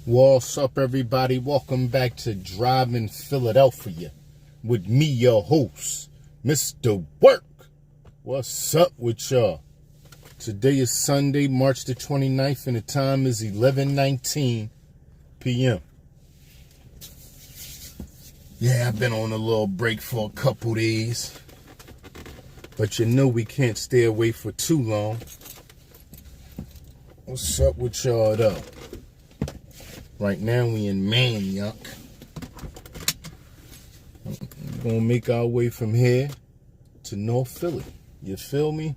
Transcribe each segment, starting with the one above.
What's up, everybody? Welcome back to Driving Philadelphia with me, your host, Mr. Work. What's up with y'all? Today is Sunday, March the 29th, and the time is 11:19 p.m. Yeah, I've been on a little break for a couple days, but you know we can't stay away for too long. What's up with y'all, though? Right now we in Manayunk. We're gonna make our way from here to North Philly. You feel me?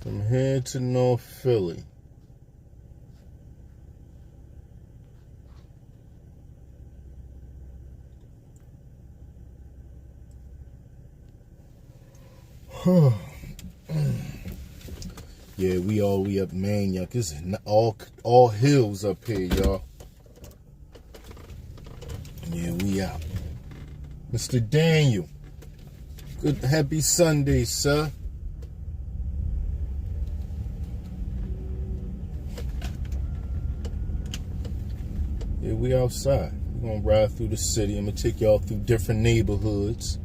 From here to North Philly. Yeah, we all the way up Manayunk. It's all hills up here, y'all. Yeah, we out. Mr. Daniel, good happy Sunday, sir. Yeah, we outside. We're gonna ride through the city. I'm gonna take y'all through different neighborhoods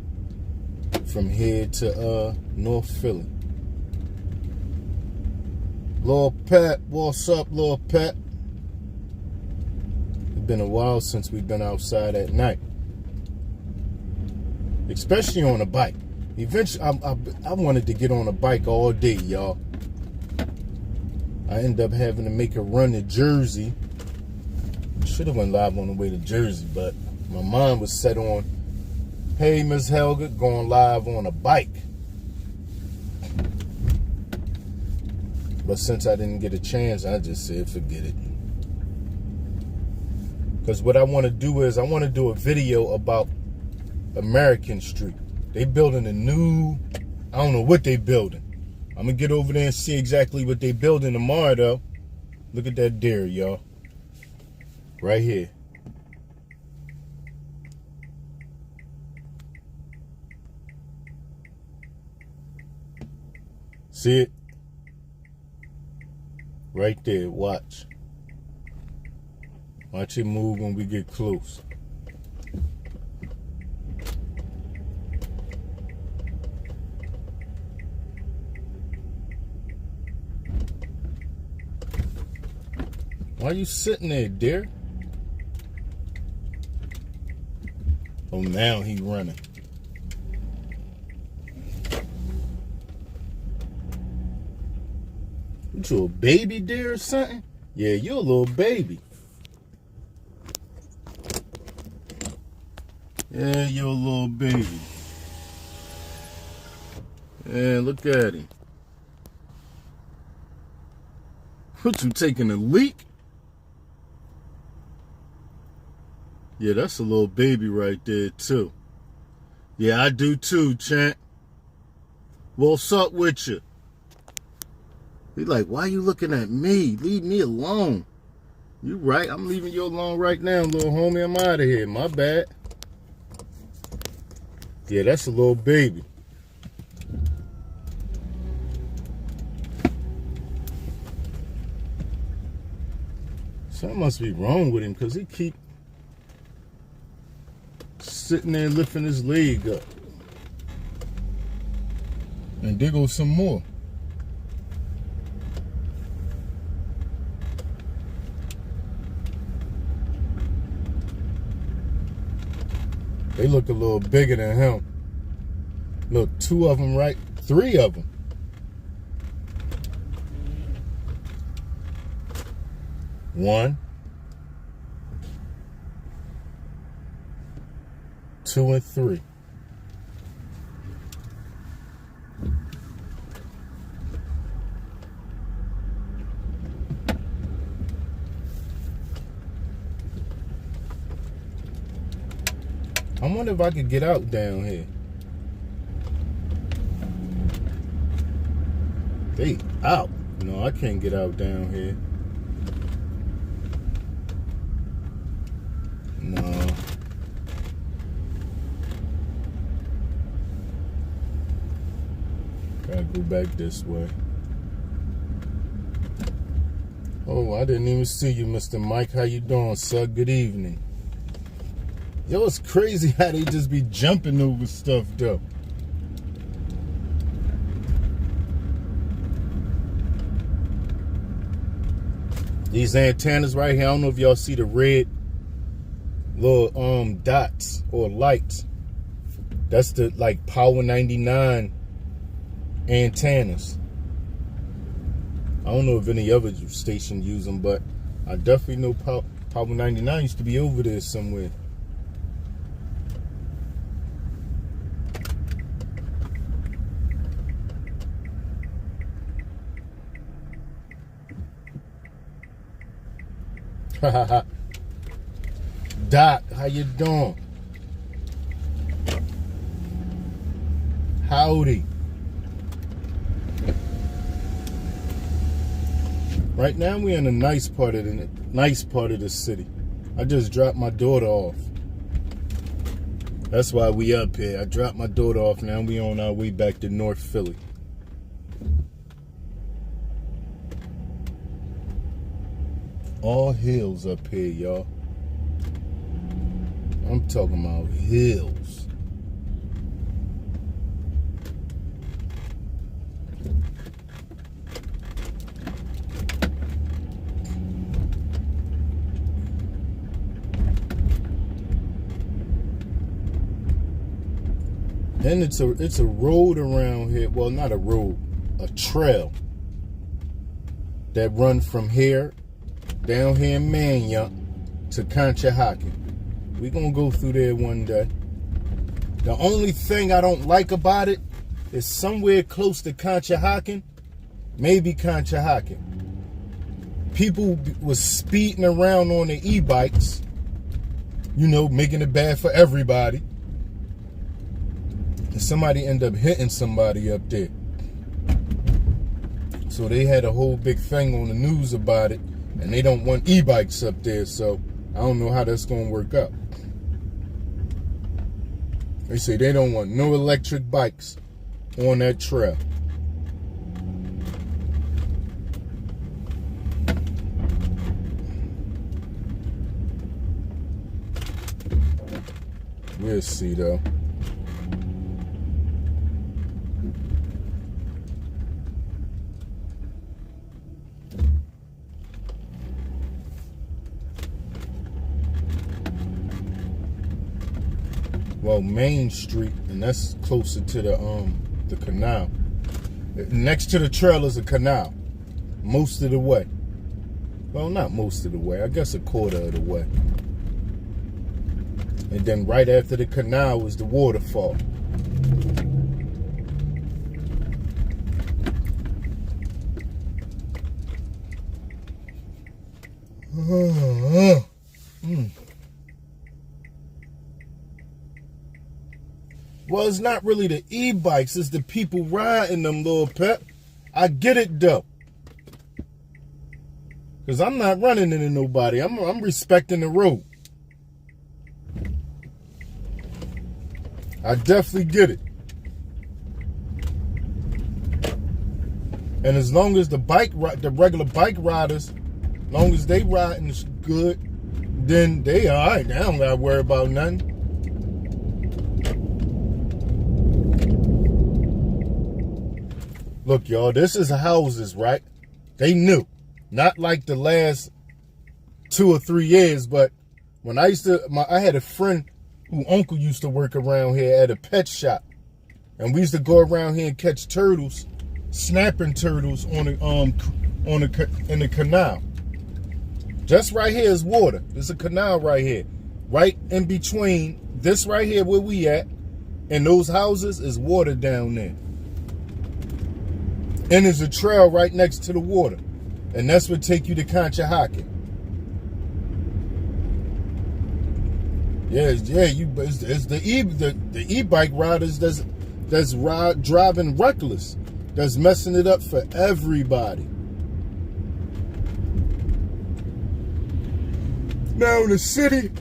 from here to North Philly. Lil Pep, what's up, Lil Pep? It's been a while since we've been outside at night, especially on a bike. Eventually, I wanted to get on a bike all day, y'all. I ended up having to make a run to Jersey. Should have went live on the way to Jersey, but my mind was set on, hey, Miss Helga, going live on a bike. But since I didn't get a chance, I just said, forget it. Because what I want to do is, I want to do a video about American Street. They building a new, I don't know what they building. I'm going to get over there and see exactly what they building tomorrow, though. Look at that deer, y'all. Right here. See it? Right there, watch. Watch it move when we get close. Why are you sitting there, dear? Oh, now he running. You a baby deer or something? Yeah, you a little baby. Yeah, you a little baby. Yeah, look at him. What, you taking a leak? Yeah, that's a little baby right there, too. Yeah, I do too, champ. What's up with you? He's like, why you looking at me? Leave me alone. You right. I'm leaving you alone right now, little homie. I'm out of here. My bad. Yeah, that's a little baby. Something must be wrong with him because he keep sitting there lifting his leg up. And there goes some more. They look a little bigger than him. Look, two of them, right? Three of them. One. Two and three. I wonder if I could get out down here. They out. No, I can't get out down here. No. Gotta go back this way. Oh, I didn't even see you, Mr. Mike. How you doing, sir? Good evening. Yo, it's crazy how they just be jumping over stuff, though. These antennas right here, I don't know if y'all see the red little dots or lights. That's the like Power 99 antennas. I don't know if any other station use them, but I definitely know Power 99 used to be over there somewhere. Doc, how you doing? Howdy. Right now we're in a nice part of the city. I just dropped my daughter off. That's why we up here. I dropped my daughter off. Now we on our way back to North Philly. All hills up here, y'all. I'm talking about hills. Then it's a road around here. Well, not a road, a trail that run from here down here in Manayunk to Conshohocken. We're gonna go through there one day. The only thing I don't like about it is somewhere close to Conshohocken, maybe Conshohocken, people was speeding around on their e-bikes, you know, making it bad for everybody. And somebody ended up hitting somebody up there. So they had a whole big thing on the news about it, and they don't want e-bikes up there, so I don't know how that's going to work out. They say they don't want no electric bikes on that trail. We'll see, though. Well, Main Street, and that's closer to the canal. Next to the trail is a canal, most of the way. Well, not most of the way, I guess a quarter of the way. And then right after the canal is the waterfall. Well, it's not really the e-bikes, it's the people riding them, little pep. I get it, though. Because I'm not running into nobody. I'm respecting the road. I definitely get it. And as long as the regular bike riders, as long as they riding good, then they all right. They don't got to worry about nothing. Look, y'all, this is houses, right? They new. Not like the last 2 or 3 years, but when I had a friend who uncle used to work around here at a pet shop. And we used to go around here and catch turtles, snapping turtles in the canal. Just right here is water. There's a canal right here. Right in between this right here where we at and those houses is water down there. And there's a trail right next to the water. And that's what take you to Conshohocken. It's the e-bike riders that's driving reckless. That's messing it up for everybody. Now in the city,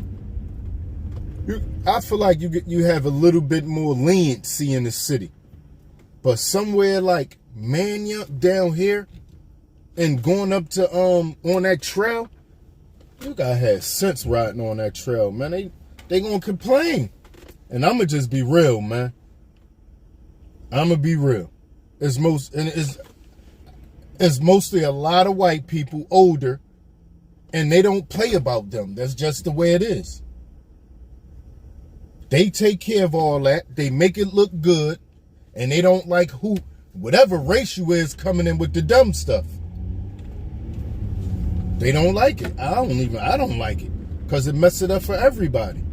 I feel like you have a little bit more leniency in the city. But somewhere like Manayunk down here, and going up to on that trail, you gotta have sense riding on that trail, man. They gonna complain. And I'ma just be real, man. I'ma be real. It's mostly a lot of white people, older, and they don't play about them. That's just the way it is. They take care of all that. They make it look good, and they don't like whatever race you is coming in with the dumb stuff. They don't like it. I don't like it, because it messes it up for everybody.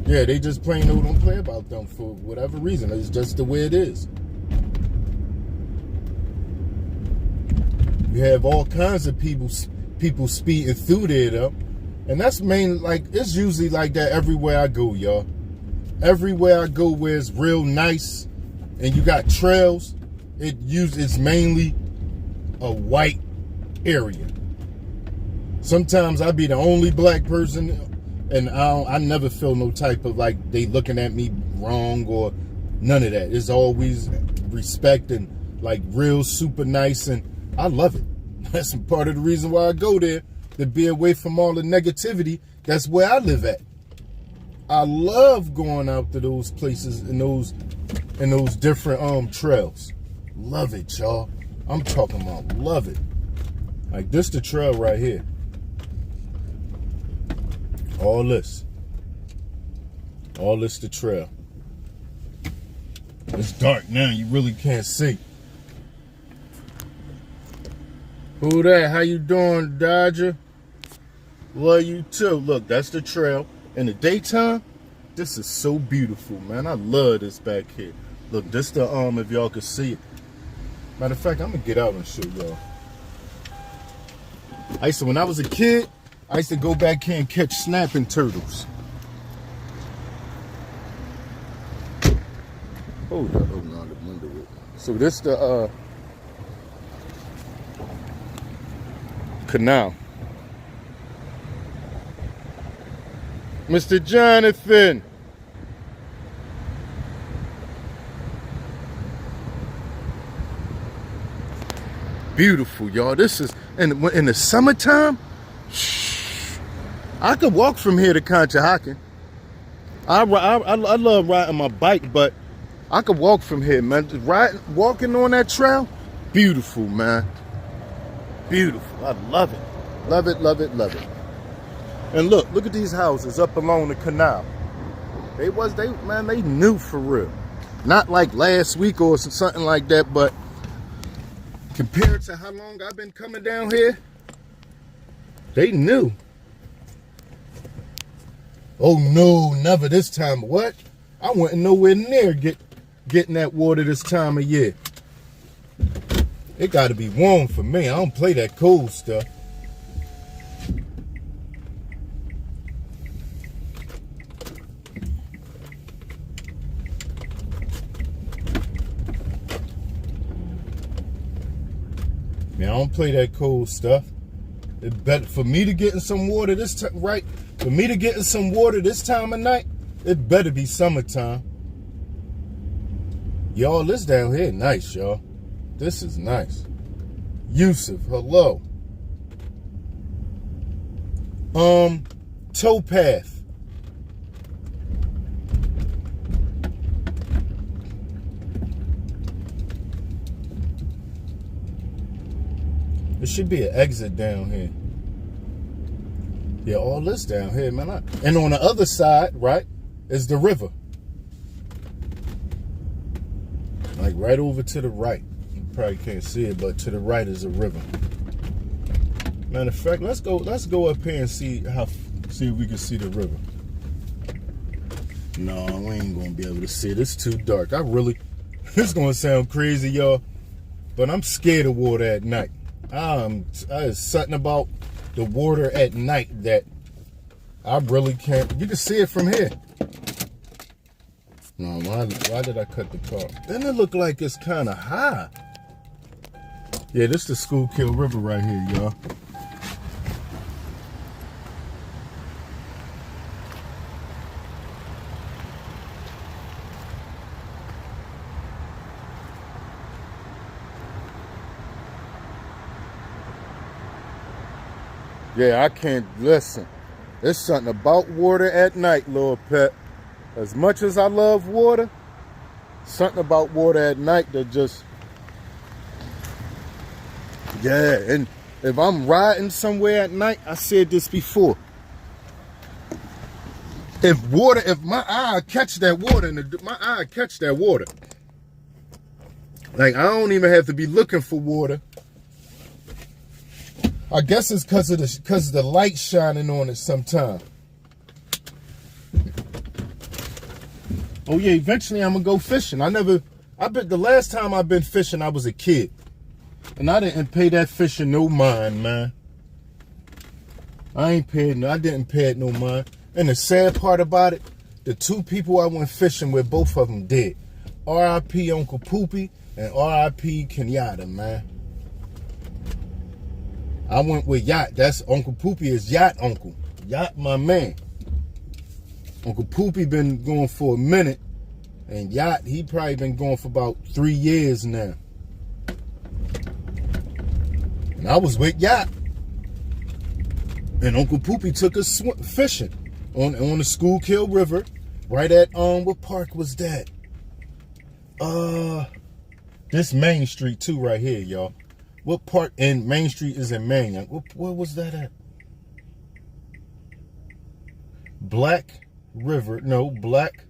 Yeah, they just plain old don't play about them for whatever reason. It's just the way it is. You have all kinds of people speeding through there, though. And that's it's usually like that everywhere I go, y'all. Everywhere I go where it's real nice and you got trails, it's mainly a white area. Sometimes I be the only black person, and I never feel no type of like they looking at me wrong or none of that. It's always respect and like real super nice, and I love it. That's part of the reason why I go there, to be away from all the negativity. That's where I live at. I love going out to those places and those different trails. Love it, y'all. I'm talking about love it. Like this the trail right here. All this the trail. It's dark now, you really can't see. Who that? How you doing, Dodger? Love you too. Look, that's the trail. In the daytime, this is so beautiful, man. I love this back here. Look, this the if y'all could see it. Matter of fact, I'm gonna get out and show y'all. When I was a kid, I used to go back here and catch snapping turtles. Hold up, open on the window. So this the canal. Mr. Jonathan. Beautiful, y'all. This is in the summertime. I could walk from here to Conshohocken. I love riding my bike, but I could walk from here, man. Walking on that trail, beautiful, man. Beautiful. I love it. Love it, love it, love it. And look at these houses up along the canal. They knew for real. Not like last week or something like that, but compared to how long I've been coming down here, they knew. Oh no, never this time. What? I wasn't nowhere near getting that water this time of year. It got to be warm for me. I don't play that cold stuff. Man, I don't play that cold stuff. It better for me to get in some water this time, right? For me to get in some water this time of night, it better be summertime. Y'all, this down here nice, y'all. This is nice. Yusuf, hello. Towpath. There should be an exit down here. Yeah, all this down here, man. And on the other side, right, is the river. Like right over to the right. You probably can't see it, but to the right is a river. Matter of fact, let's go up here and see if we can see the river. No, we ain't gonna be able to see it. It's too dark. This gonna sound crazy, y'all, but I'm scared of water at night. There's something about the water at night that I really can't. You can see it from here. No, why did I cut the car? Then it look like it's kind of high. Yeah, this is the Schuylkill River right here, y'all. Yeah, I can't listen. There's something about water at night, Lord Pet. As much as I love water, something about water at night that just, yeah. And if I'm riding somewhere at night, I said this before. If my eye catch that water, like I don't even have to be looking for water. I guess it's because of the light shining on it sometime. Oh yeah, eventually I'm gonna go fishing. I bet the last time I've been fishing, I was a kid. And I didn't pay that fishing no mind, man. I didn't pay it no mind. And the sad part about it, the two people I went fishing with, both of them dead. R.I.P. Uncle Poopy and R.I.P. Kenyatta, man. I went with Yacht. That's Uncle Poopy is Yacht Uncle. Yacht, my man. Uncle Poopy been going for a minute. And Yacht, he probably been going for about 3 years now. And I was with Yacht. And Uncle Poopy took us fishing on the Schuylkill River. Right at, what park was that? This Main Street too right here, y'all. What part in Main Street is in Manayunk? What was that at? Black River. No, Black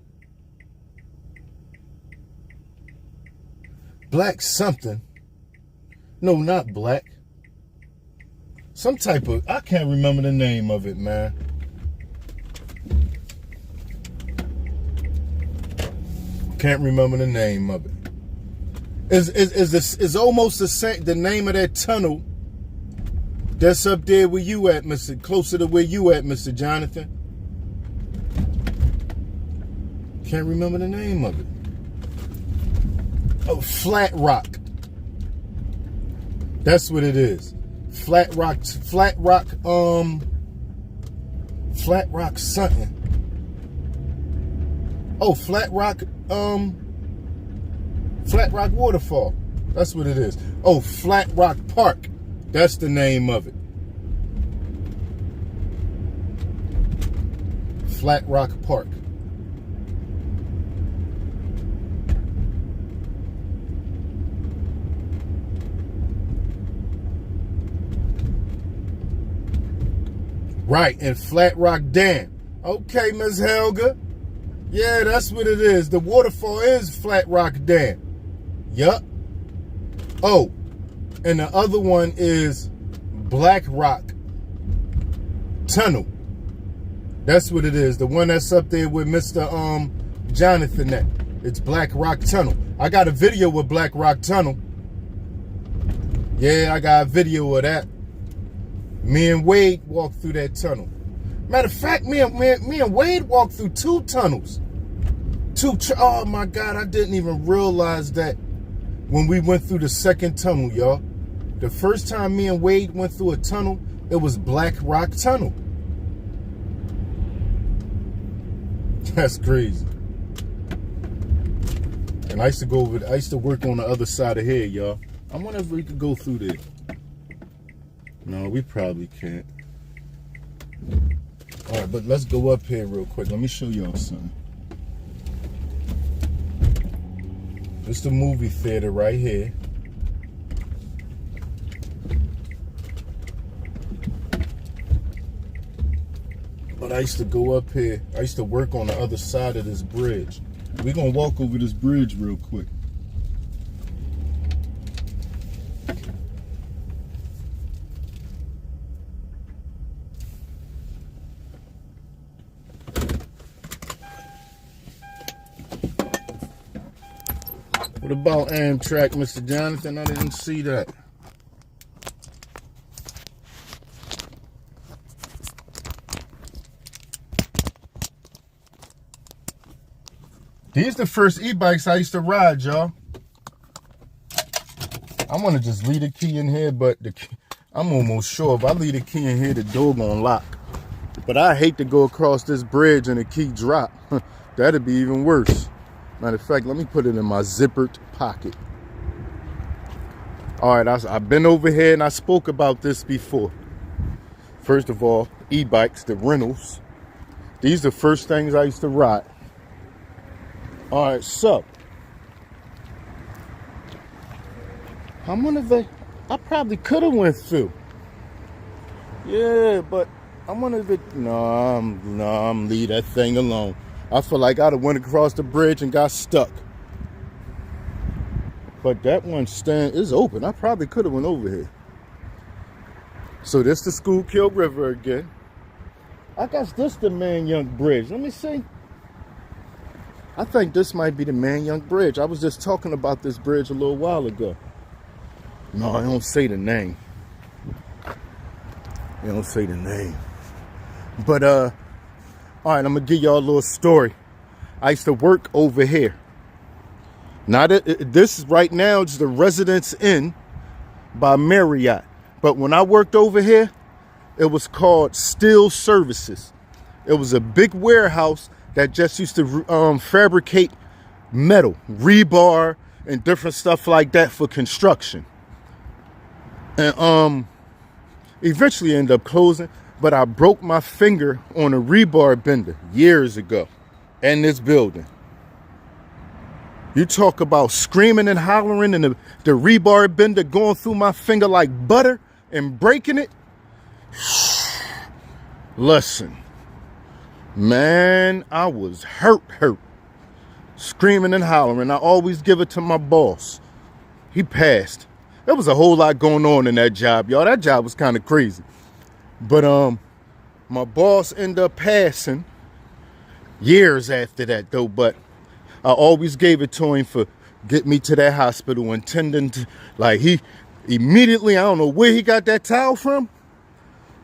something. No, not Black. Some type of, I can't remember the name of it, man. Can't remember the name of it. Is almost the same, the name of that tunnel that's up there where you at, closer to where you at, Mr. Jonathan. Can't remember the name of it. Oh, Flat Rock. That's what it is. Flat Rock something. Oh, Flat Rock Waterfall. That's what it is. Oh, Flat Rock Park. That's the name of it. Flat Rock Park. Right, and Flat Rock Dam. Okay, Ms. Helga. Yeah, that's what it is. The waterfall is Flat Rock Dam. Yup. Oh, and the other one is Black Rock Tunnel. That's what it is. The one that's up there with Mr. Jonathan at. It's Black Rock Tunnel. I got a video with Black Rock Tunnel. Yeah, I got a video of that. Me and Wade walked through that tunnel. Matter of fact, me and Wade walked through 2 tunnels. Oh my God, I didn't even realize that when we went through the second tunnel, y'all. The first time me and Wade went through a tunnel, it was Black Rock Tunnel. That's crazy. And I used to work on the other side of here, y'all. I wonder if we could go through there. No, we probably can't. All right, but let's go up here real quick. Let me show y'all something. It's the movie theater right here. But I used to go up here. I used to work on the other side of this bridge. We're going to walk over this bridge real quick. What about Amtrak, Mr. Jonathan? I didn't see that. These the first e-bikes I used to ride, y'all. I want to just leave the key in here, but I'm almost sure if I leave the key in here, the door gonna lock. But I hate to go across this bridge and the key drop. That'd be even worse. Matter of fact, let me put it in my zippered pocket. All right, I've been over here and I spoke about this before. First of all, e-bikes, the rentals. These are the first things I used to ride. All right, so I probably could have went through. Yeah, but I wonder if it. No, I'm leave that thing alone. I feel like I'd have went across the bridge and got stuck. But that one stand is open. I probably could have went over here. So this the Schuylkill River again. I guess this the Manayunk Bridge. Let me see. I think this might be the Manayunk Bridge. I was just talking about this bridge a little while ago. No, I don't say the name. They don't say the name. But, all right, I'm going to give y'all a little story. I used to work over here. Now, this right now is the Residence Inn by Marriott. But when I worked over here, it was called Steel Services. It was a big warehouse that just used to fabricate metal, rebar, and different stuff like that for construction. And eventually ended up closing, but I broke my finger on a rebar bender years ago in this building. You talk about screaming and hollering and the rebar bender going through my finger like butter and breaking it. Listen, man, I was hurt. Screaming and hollering. I always give it to my boss. He passed. There was a whole lot going on in that job, y'all. That job was kind of crazy. But my boss ended up passing years after that, though. But I always gave it to him for getting me to that hospital and tending to, like, he immediately, I don't know where he got that towel from,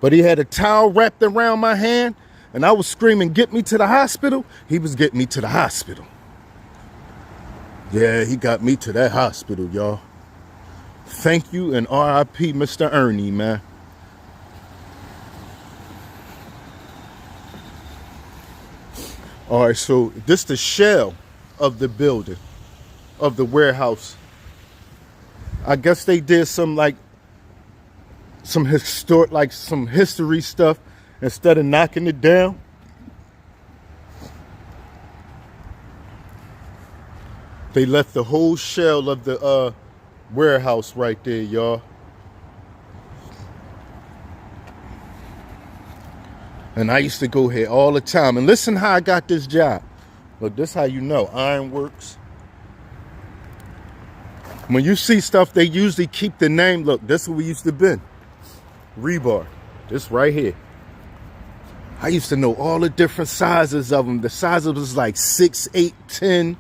but he had a towel wrapped around my hand, and I was screaming, "Get me to the hospital." He was getting me to the hospital. Yeah, he got me to that hospital, y'all. Thank you and R.I.P. Mr. Ernie, man. All right, so this the shell of the building, of the warehouse. I guess they did some some history stuff instead of knocking it down. They left the whole shell of the warehouse right there, y'all. And I used to go here all the time. And listen how I got this job. Look, this how you know. Ironworks. When you see stuff, they usually keep the name. Look, this is what we used to be. Rebar. This right here. I used to know all the different sizes of them. The size of it was like 6, 8, 10,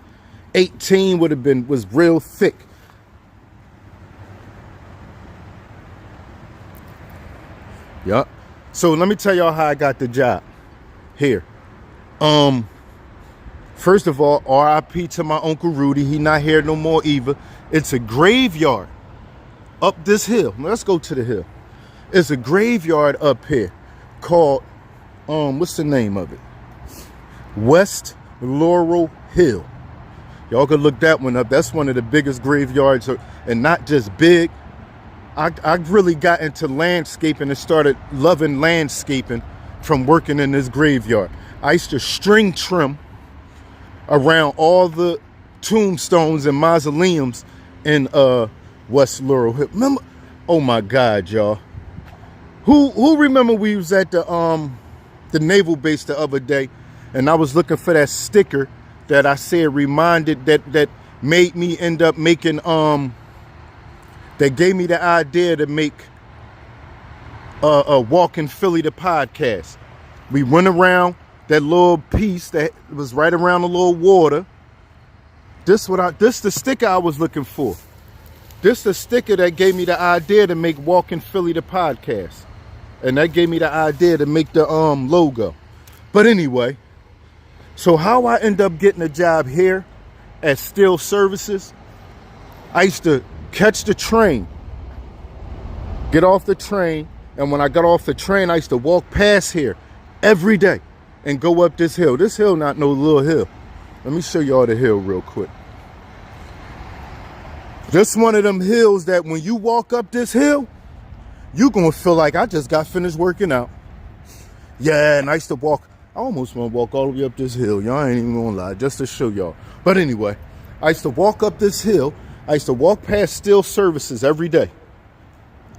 18 was real thick. Yup. So let me tell y'all how I got the job here. First of all, R.I.P. to my Uncle Rudy. He not here no more either. It's a graveyard up this hill. Let's go to the hill. It's a graveyard up here called, what's the name of it? West Laurel Hill. Y'all can look that one up. That's one of the biggest graveyards, and not just big. I really got into landscaping and started loving landscaping from working in this graveyard. I used to string trim around all the tombstones and mausoleums in West Laurel Hill. Remember? Oh my God, y'all. Who remember we was at the naval base the other day, and I was looking for that sticker that I said reminded that made me end up making that gave me the idea to make a Walk in Philly the podcast. We went around that little piece that was right around the little water. This the sticker I was looking for. This the sticker that gave me the idea to make Walk in Philly the podcast. And that gave me the idea to make the logo. But anyway, so how I end up getting a job here at Steel Services, I used to catch the train, get off the train, and when I got off the train, I used to walk past here every day and go up this hill. This hill not no little hill. Let me show y'all the hill real quick. This one of them hills that when you walk up this hill, you gonna feel like I just got finished working out. Yeah, and I used to walk. I almost want to walk all the way up this hill. Y'all ain't even gonna lie, just to show y'all. But anyway, I used to walk up this hill. I used to walk past Still Services every day.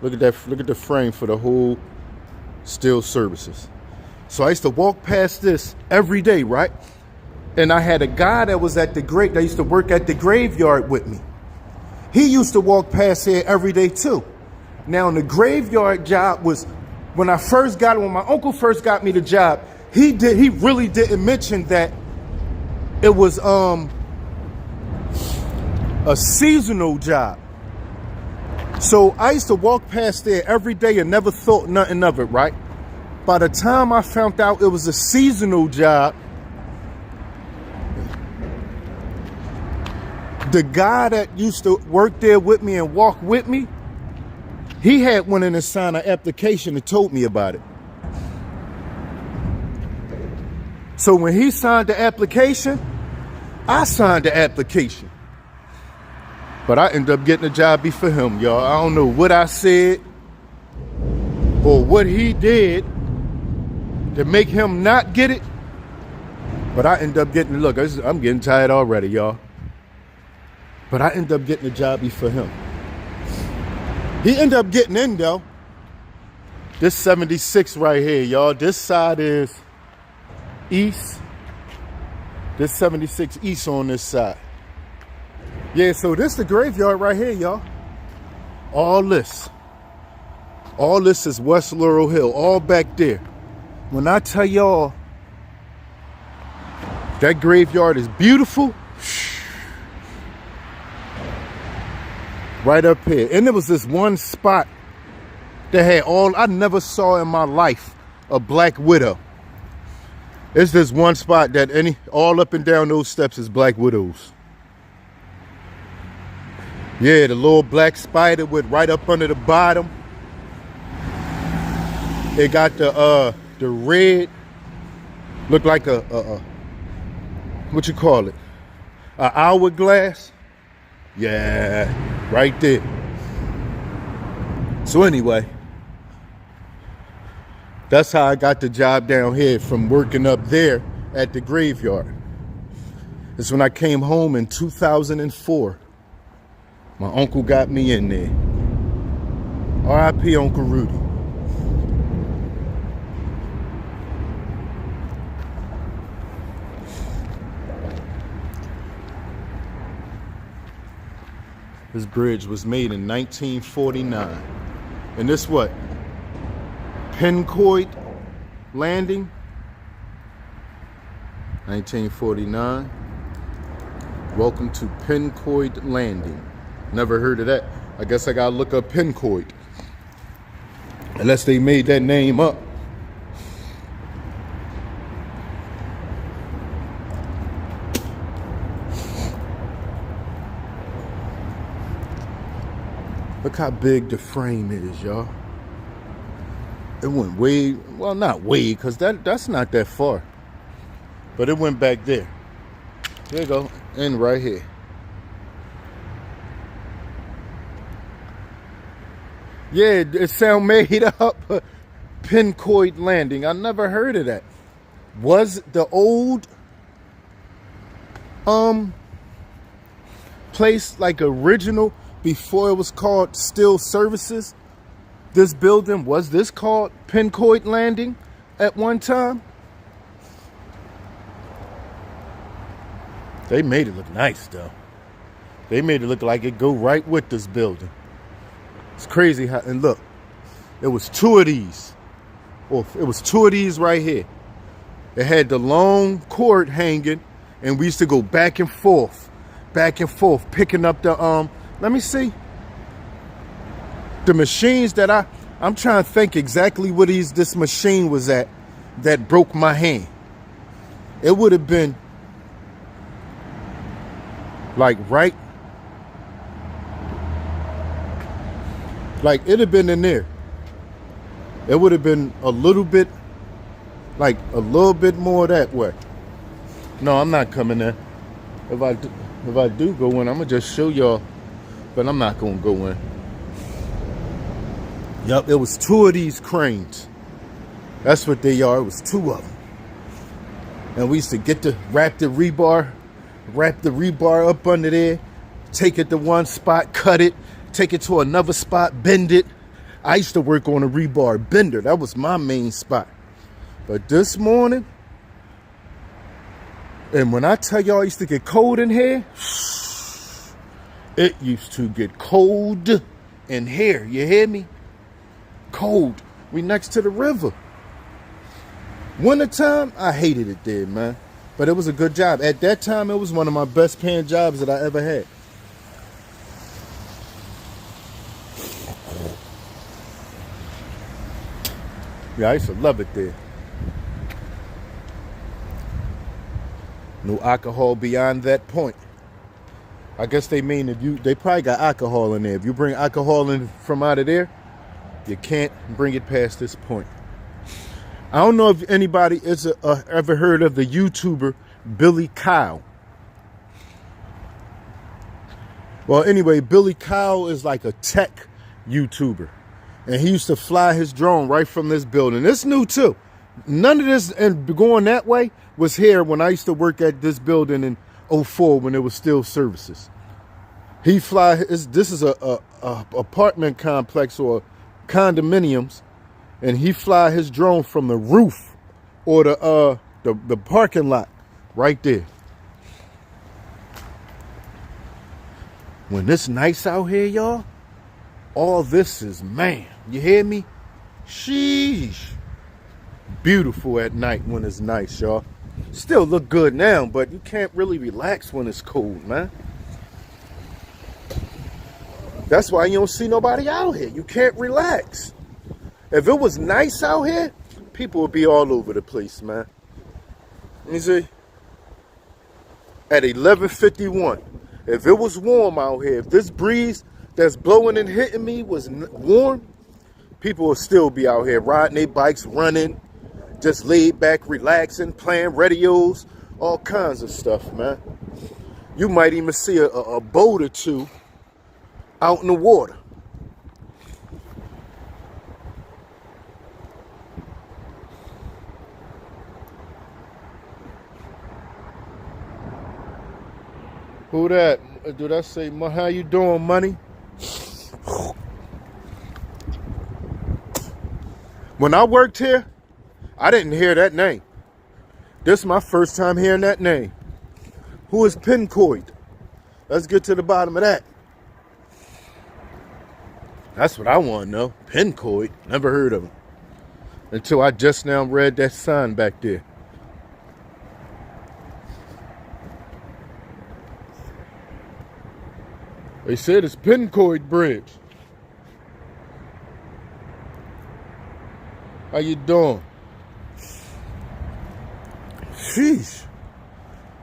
Look at that. Look at the frame for the whole Still Services. So I used to walk past this every day, right? And I had a guy that was at the grave. That used to work at the graveyard with me. He used to walk past here every day too. Now, the graveyard job was when I first got it. When my uncle first got me the job, he really didn't mention that it was a seasonal job. So I used to walk past there every day and never thought nothing of it, right? By the time I found out it was a seasonal job, the guy that used to work there with me and walk with me, he had went in and signed an application and told me about it. So when he signed the application, I signed the application. But I ended up getting a job before him, y'all. I don't know what I said or what he did to make him not get it. But I ended up getting, look, I'm getting tired already, y'all. But I ended up getting a job before him. He ended up getting in, though. This 76 right here, y'all. This side is east. This 76 east on this side. Yeah, so this the graveyard right here, y'all. All this is West Laurel Hill, all back there. When I tell y'all that graveyard is beautiful, right up here. And there was this one spot that had I never saw in my life a black widow. It's this one spot that all up and down those steps is black widows. Yeah, the little black spider with right up under the bottom. It got the red, look like a what you call it? An hourglass. Yeah, right there. So anyway, that's how I got the job down here from working up there at the graveyard. It's when I came home in 2004. My uncle got me in there. R.I.P. Uncle Rudy. This bridge was made in 1949. And this what? Pencoid Landing? 1949. Welcome to Pencoid Landing. Never heard of that. I guess I gotta look up Pencoid. Unless they made that name up. Look how big the frame is, y'all. It went way, well, not way, because that's not that far. But it went back there. There you go. And right here. Yeah, it sound made up. Pencoid Landing. I never heard of that. Was the old place like original before it was called Still Services? This building, was this called Pencoid Landing at one time? They made it look nice though. They made it look like it go right with this building. It's crazy how, and look, it was two of these. Well, it was two of these right here. It had the long cord hanging, and we used to go back and forth, picking up the, let me see. The machines that I'm trying to think exactly what this machine was at that broke my hand. It would have been like right, like it'd have been in there. It would have been a little bit, like a little bit more that way. No, I'm not coming there. If I do go in, I'm gonna just show y'all, but I'm not gonna go in. Yup, it was 2 of these cranes. That's what they are. It was 2 of them. And we used to get to wrap the rebar up under there, take it to one spot, cut it, take it to another spot, bend it. I used to work on a rebar bender. That was my main spot. But this morning, and when I tell y'all I used to get cold in here, it used to get cold in here. You hear me? Cold. We next to the river. Wintertime, I hated it there, man. But it was a good job. At that time, it was one of my best paying jobs that I ever had. Yeah, I used to love it there. No alcohol beyond that point. I guess they mean they probably got alcohol in there. If you bring alcohol in from out of there, you can't bring it past this point. I don't know if anybody is ever heard of the YouTuber Billy Kyle. Well, anyway, Billy Kyle is like a tech YouTuber. And he used to fly his drone right from this building. It's new too. None of this and going that way was here when I used to work at this building in '04 when it was still services. He fly this is a apartment complex or condominiums, and he fly his drone from the roof or the parking lot right there. When it's nice out here, y'all, all this is, man, you hear me? Sheesh. Beautiful at night when it's nice, y'all. Still look good now, but you can't really relax when it's cold, man. That's why you don't see nobody out here. You can't relax. If it was nice out here, people would be all over the place, man. Let me see. At 11:51, if it was warm out here, if this breeze that's blowing and hitting me was warm, people would still be out here riding their bikes, running, just laid back, relaxing, playing radios, all kinds of stuff, man. You might even see a boat or two out in the water. Who that? Did I say, how you doing, money? When I worked here, I didn't hear that name. This is my first time hearing that name. Who is Pincoid? Let's get to the bottom of that. That's what I want to know. Pincoid. Never heard of him. Until I just now read that sign back there. They said it's Pincoid Bridge. How you doing? Sheesh.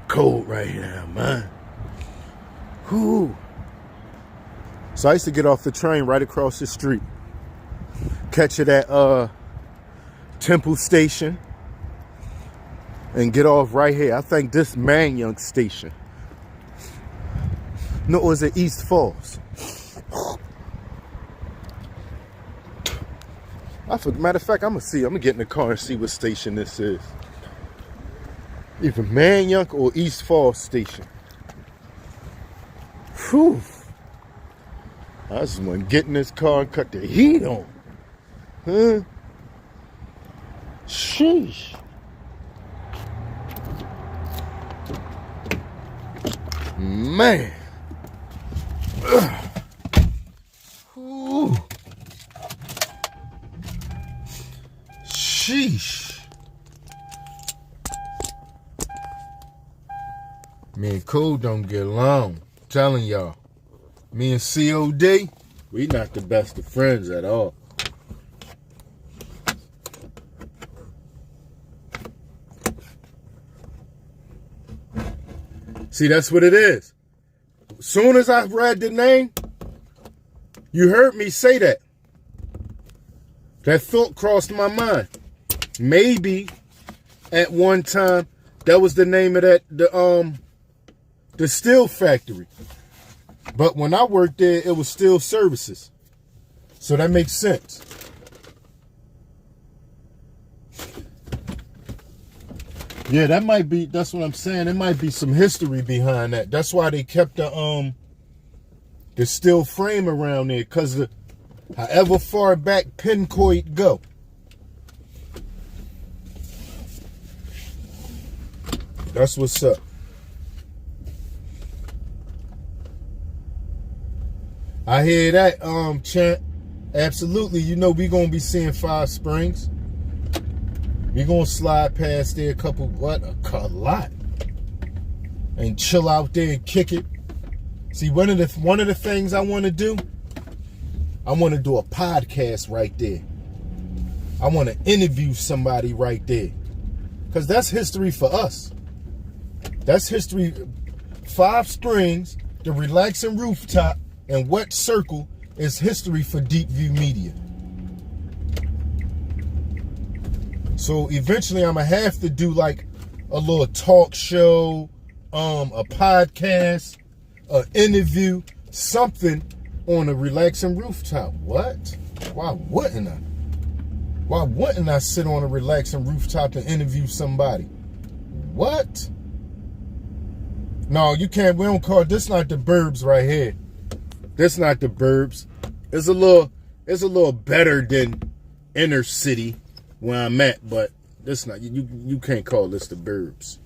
Cold right now, man. Whoo. So I used to get off the train right across the street. Catch it at Temple Station. And get off right here. I think this Manayunk Station. No, it was at East Falls. Matter of fact, I'm gonna get in the car and see what station this is. Either Manayunk or East Falls Station. Whew. I just want to get in this car and cut the heat on. Huh? Sheesh. Man. Ooh. Sheesh. Me and Cole don't get along. I'm telling y'all. Me and COD, we not the best of friends at all. See, that's what it is. As soon as I read the name, you heard me say that. That thought crossed my mind. Maybe at one time that was the name of that the steel factory. But when I worked there, it was steel services. So that makes sense. Yeah, that might be, that's what I'm saying. There might be some history behind that. That's why they kept the steel frame around there, because however far back pincoid go. That's what's up. I hear that, Champ. Absolutely. You know we gonna be seeing Five Springs. We gonna slide past there a lot. And chill out there and kick it. See, one of the things I wanna do, I wanna do a podcast right there. I wanna interview somebody right there. Because that's history for us. That's history. Five Springs, the relaxing rooftop, and Wet Circle is history for Deep View Media. So eventually I'm going to have to do like a little talk show, a podcast, an interview, something on a relaxing rooftop. What? Why wouldn't I? Why wouldn't I sit on a relaxing rooftop and interview somebody? What? No, you can't. We don't call this, not the burbs right here. This not the burbs. It's a little better than inner city where I'm at, but this not, you can't call this the burbs.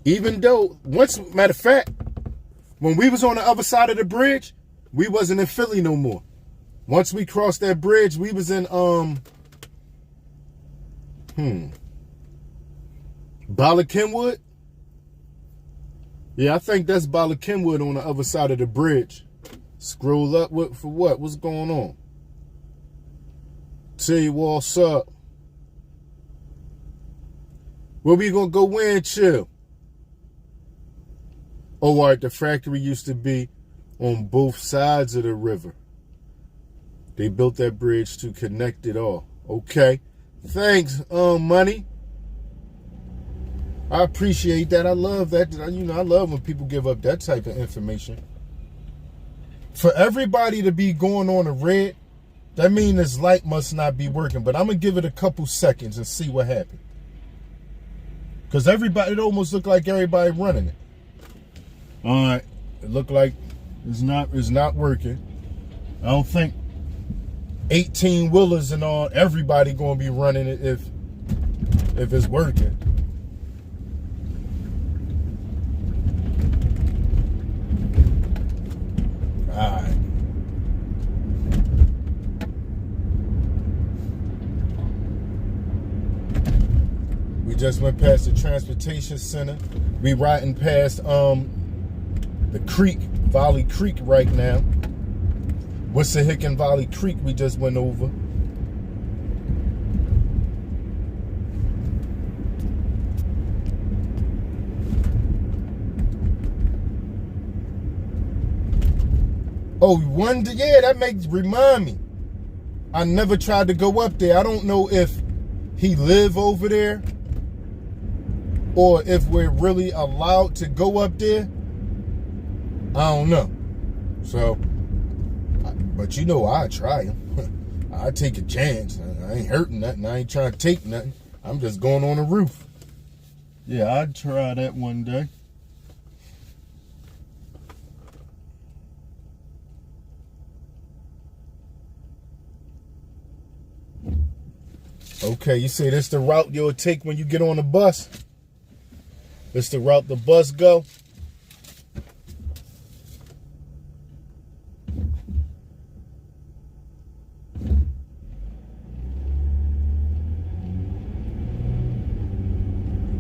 Even though, matter of fact, when we was on the other side of the bridge, we wasn't in Philly no more. Once we crossed that bridge, we was in Bala Kenwood? Yeah, I think that's Bala Kenwood on the other side of the bridge. Scroll up for what? What's going on? Tell you what's up. Where we gonna go in, chill? Oh, all right, the factory used to be on both sides of the river. They built that bridge to connect it all. Okay. Thanks, money. I appreciate that. I love that. You know, I love when people give up that type of information. For everybody to be going on a red, that means this light must not be working. But I'm going to give it a couple seconds and see what happens. Because it almost looked like everybody running it. All right. It looked like it's not working. I don't think 18-wheelers and all, everybody going to be running it if it's working. All right. We just went past the transportation center. We riding past the creek, Valley Creek right now. Wissahickon Valley Creek we just went over. Oh, that remind me. I never tried to go up there. I don't know if he live over there or if we're really allowed to go up there. I don't know. So, but you know, I try him. I take a chance. I ain't hurting nothing. I ain't trying to take nothing. I'm just going on the roof. Yeah, I'd try that one day. Okay, you say this the route you'll take when you get on the bus? This the route the bus go?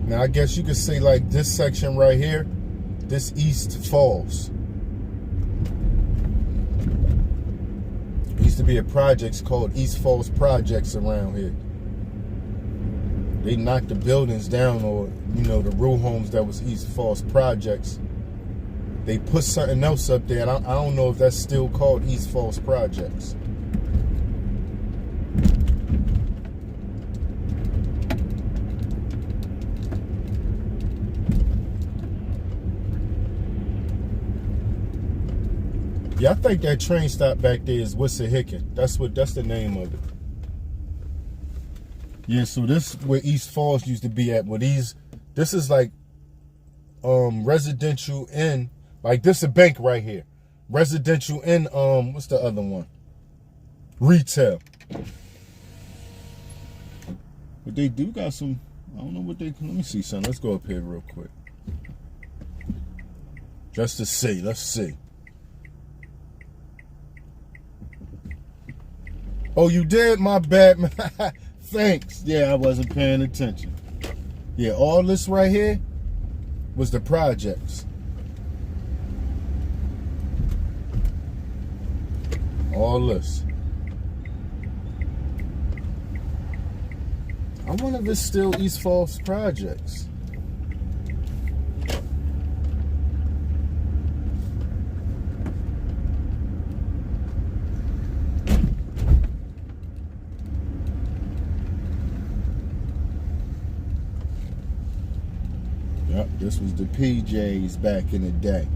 Now, I guess you could say like this section right here, this East Falls. There used to be a projects called East Falls Projects around here. They knocked the buildings down, or, you know, the row homes that was East Falls Projects. They put something else up there, and I don't know if that's still called East Falls Projects. Yeah, I think that train stop back there is Wissahickon. That's the name of it. Yeah, so this is where East Falls used to be at. This is like residential in, like this is a bank right here. Residential in what's the other one? Retail. But they do got some, I don't know what let me see something. Let's go up here real quick. Just to see, let's see. Oh, you did? My bad, man. Thanks. Yeah, I wasn't paying attention. Yeah, all this right here was the projects. All this. I wonder if it's still East Falls projects. Yep, this was the PJs back in the day.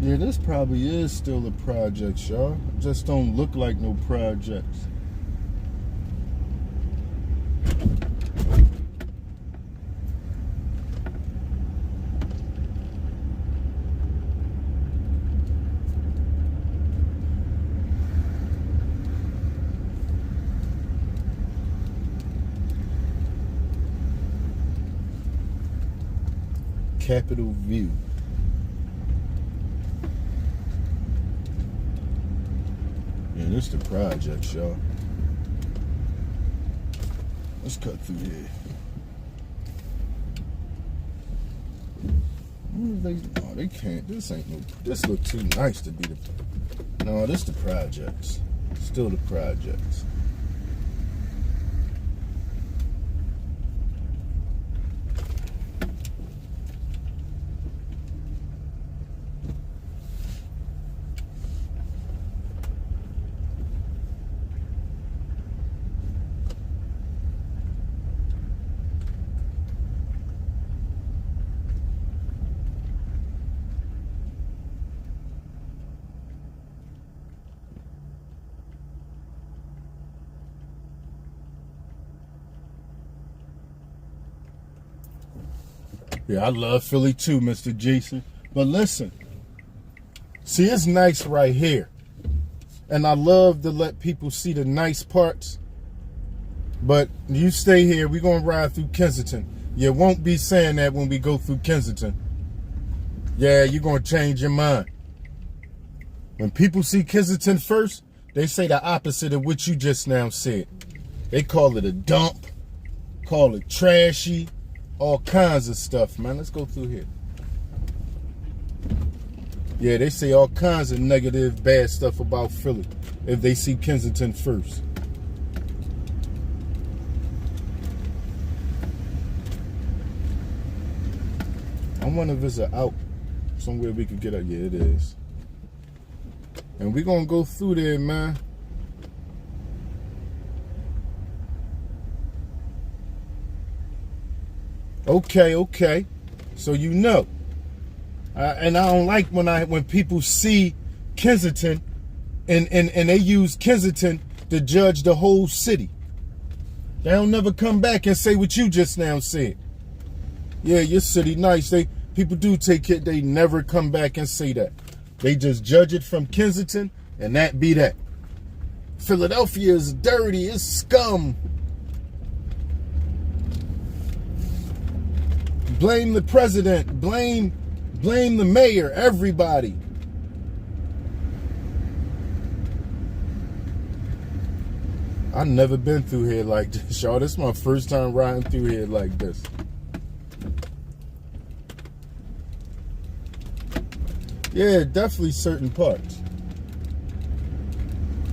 Yeah, this probably is still a project, y'all. Just don't look like no projects. Capitol View. Yeah, this the project, y'all. Let's cut through here. Oh, they can't. This ain't no. This look too nice to be the. No, this the projects. Still the projects. Yeah, I love Philly too, Mr. Jason. But listen, see, it's nice right here. And I love to let people see the nice parts. But you stay here, we're going to ride through Kensington. You won't be saying that when we go through Kensington. Yeah, you're going to change your mind. When people see Kensington first, they say the opposite of what you just now said. They call it a dump, call it trashy, all kinds of stuff, man. Let's go through here. Yeah, they say all kinds of negative, bad stuff about Philly if they see Kensington first. I wonder if it's out somewhere we could get up. Yeah, it is. And we're going to go through there, man. Okay. So you know. And I don't like when people see Kensington and they use Kensington to judge the whole city. They don't never come back and say what you just now said. Yeah, your city nice. People do take it. They never come back and say that. They just judge it from Kensington, and that be that. Philadelphia is dirty. It's scum. Blame the president. Blame the mayor. Everybody. I've never been through here like this, y'all. This is my first time riding through here like this. Yeah, definitely certain parts.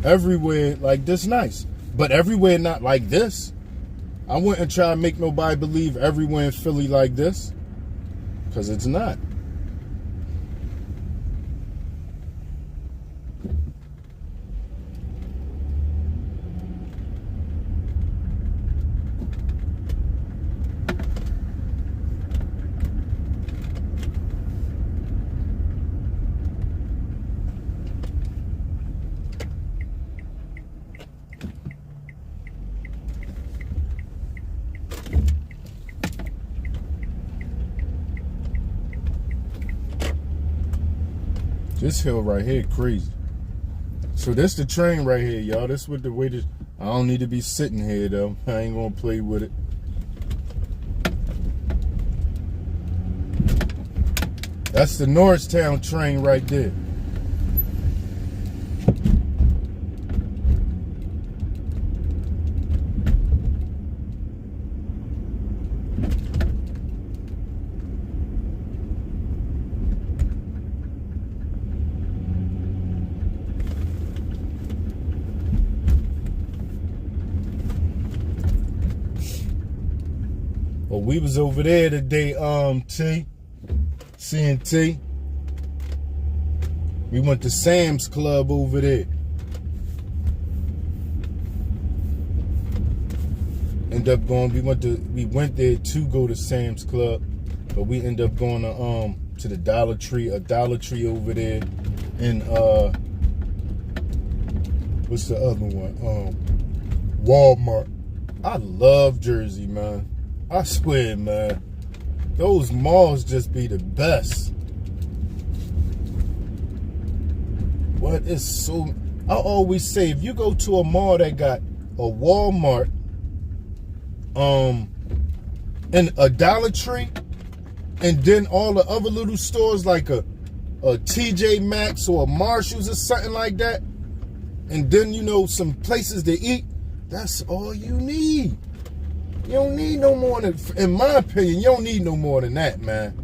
Everywhere like this nice. But everywhere not like this. I wouldn't try to make nobody believe everywhere in Philly like this. Because it's not. This hill right here crazy. So this the train right here, y'all. This with the way that I don't need to be sitting here though. I ain't gonna play with it. That's the Norristown train right there. Well, we was over there today, CNT. We went to Sam's Club over there. We went there to go to Sam's Club, but we ended up going to the Dollar Tree over there, and what's the other one? Walmart. I love Jersey, man. I swear, man. Those malls just be the best. What is so... I always say, if you go to a mall that got a Walmart, and a Dollar Tree, and then all the other little stores like a TJ Maxx or a Marshalls or something like that, and then, you know, some places to eat, that's all you need. You don't need no more than, in my opinion, you don't need no more than that, man.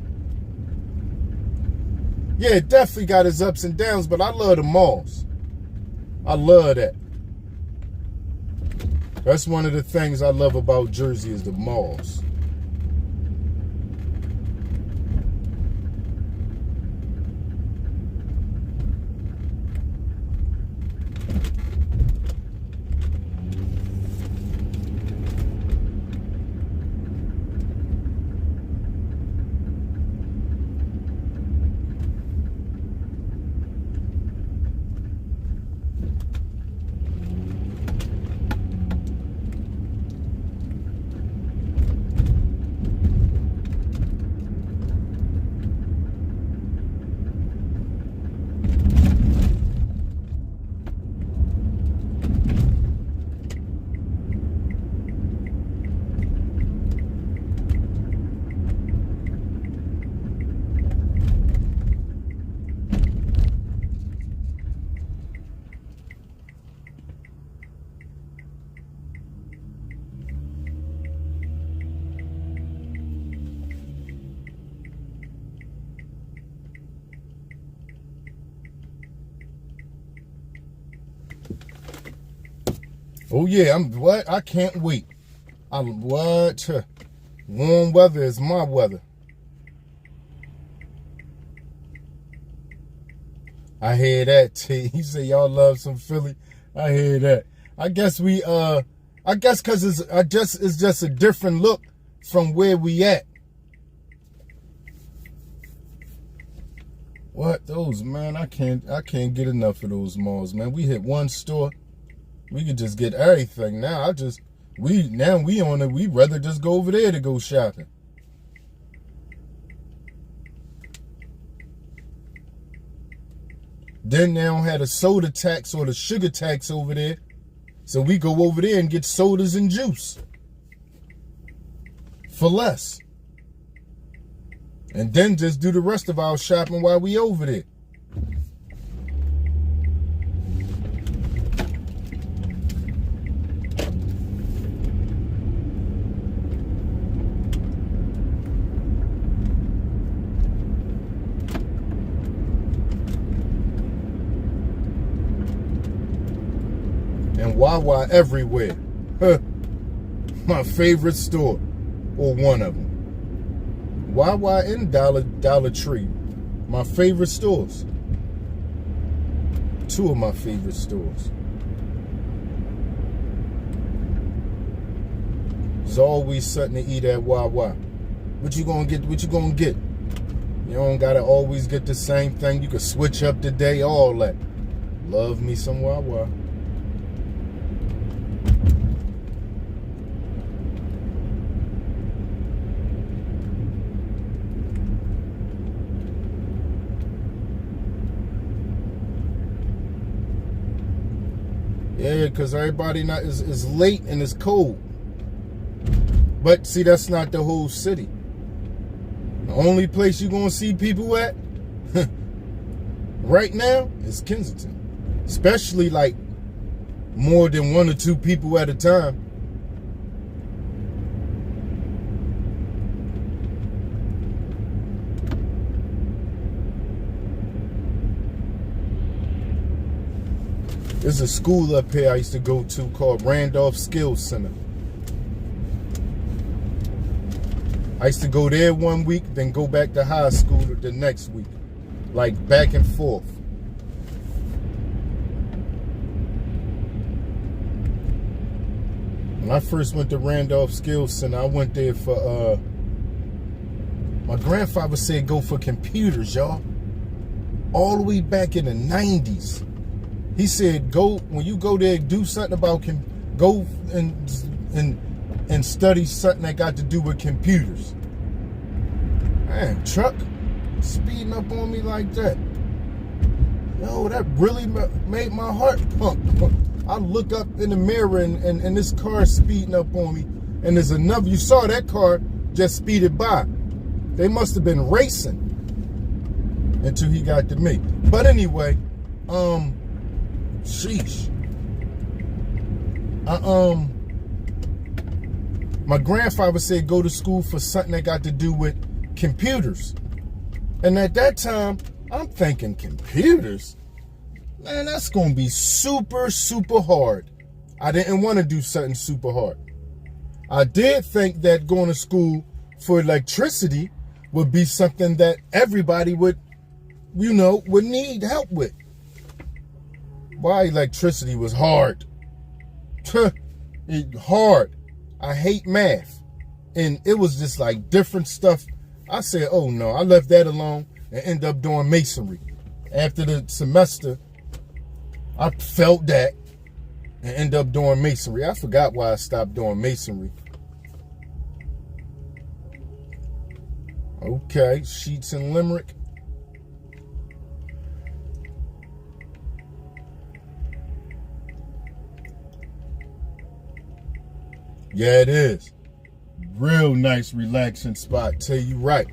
Yeah, it definitely got its ups and downs, but I love the malls. I love that. That's one of the things I love about Jersey is the malls. Oh yeah, I can't wait. Warm weather is my weather. I hear that, T. You say y'all love some Philly. I hear that. I guess cause it's just a different look from where we at. What those, man? I can't get enough of those malls, man. We hit one store. We could just get everything now. We'd rather just go over there to go shopping. Then they don't have the soda tax or the sugar tax over there. So we go over there and get sodas and juice for less. And then just do the rest of our shopping while we over there. And Wawa everywhere. My favorite store, or one of them. Wawa and Dollar Tree, my favorite stores. Two of my favorite stores. There's always something to eat at Wawa. What you gonna get? What you gonna get? You don't gotta always get the same thing. You can switch up the day, all that. Love me some Wawa. Yeah, because everybody not is late and it's cold. But see, that's not the whole city. The only place you're going to see people at right now is Kensington. Especially like more than 1 or 2 people at a time. There's a school up here I used to go to called Randolph Skills Center. I used to go there 1 week, then go back to high school the next week. Like back and forth. When I first went to Randolph Skills Center, I went there for, my grandfather said go for computers, y'all. All the way back in the 90s. He said, go, when you go there, do something about, go and study something that got to do with computers. Man, truck speeding up on me like that. Yo, that really made my heart pump. I look up in the mirror and this car speeding up on me. And there's another, you saw that car just speeded by. They must have been racing until he got to me. But anyway, sheesh. My grandfather said go to school for something that got to do with computers. And at that time, I'm thinking computers? Man, that's going to be super, super hard. I didn't want to do something super hard. I did think that going to school for electricity would be something that everybody would, would need help with. Why electricity was hard. Hard. I hate math. And it was just like different stuff. I said, oh no, I left that alone and ended up doing masonry. After the semester, I felt that and ended up doing masonry. I forgot why I stopped doing masonry. Okay, Sheets and Limerick. Yeah, it is. Real nice, relaxing spot. Tell you right.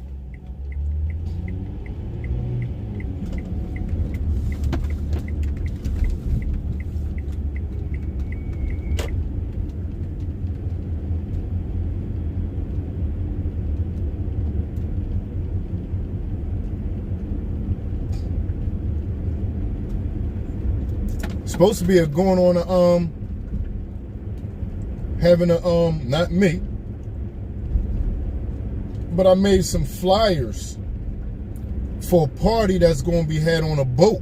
Supposed to be going on a having a not me, but I made some flyers for a party that's going to be had on a boat,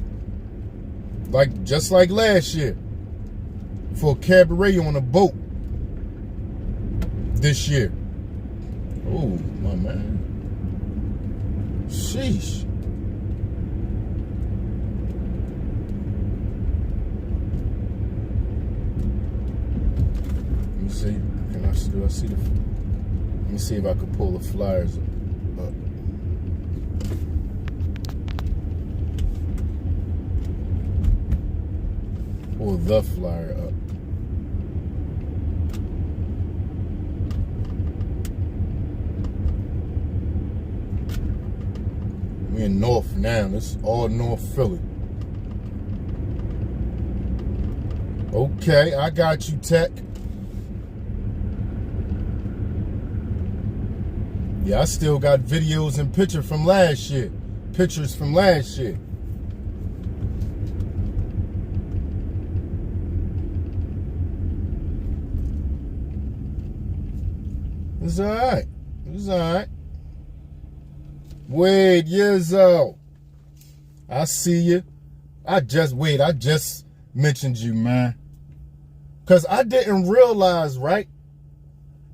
just like last year, for a cabaret on a boat this year. Oh my man, sheesh. See, do I see the? Let me see if I can pull the flyers up. Pull the flyer up. We're in North now. This is all North Philly. Okay, I got you, Tech. Yeah, I still got videos and pictures from last year. It's alright. Wade Yizzo. I see you. I just mentioned you, man. Because I didn't realize, right?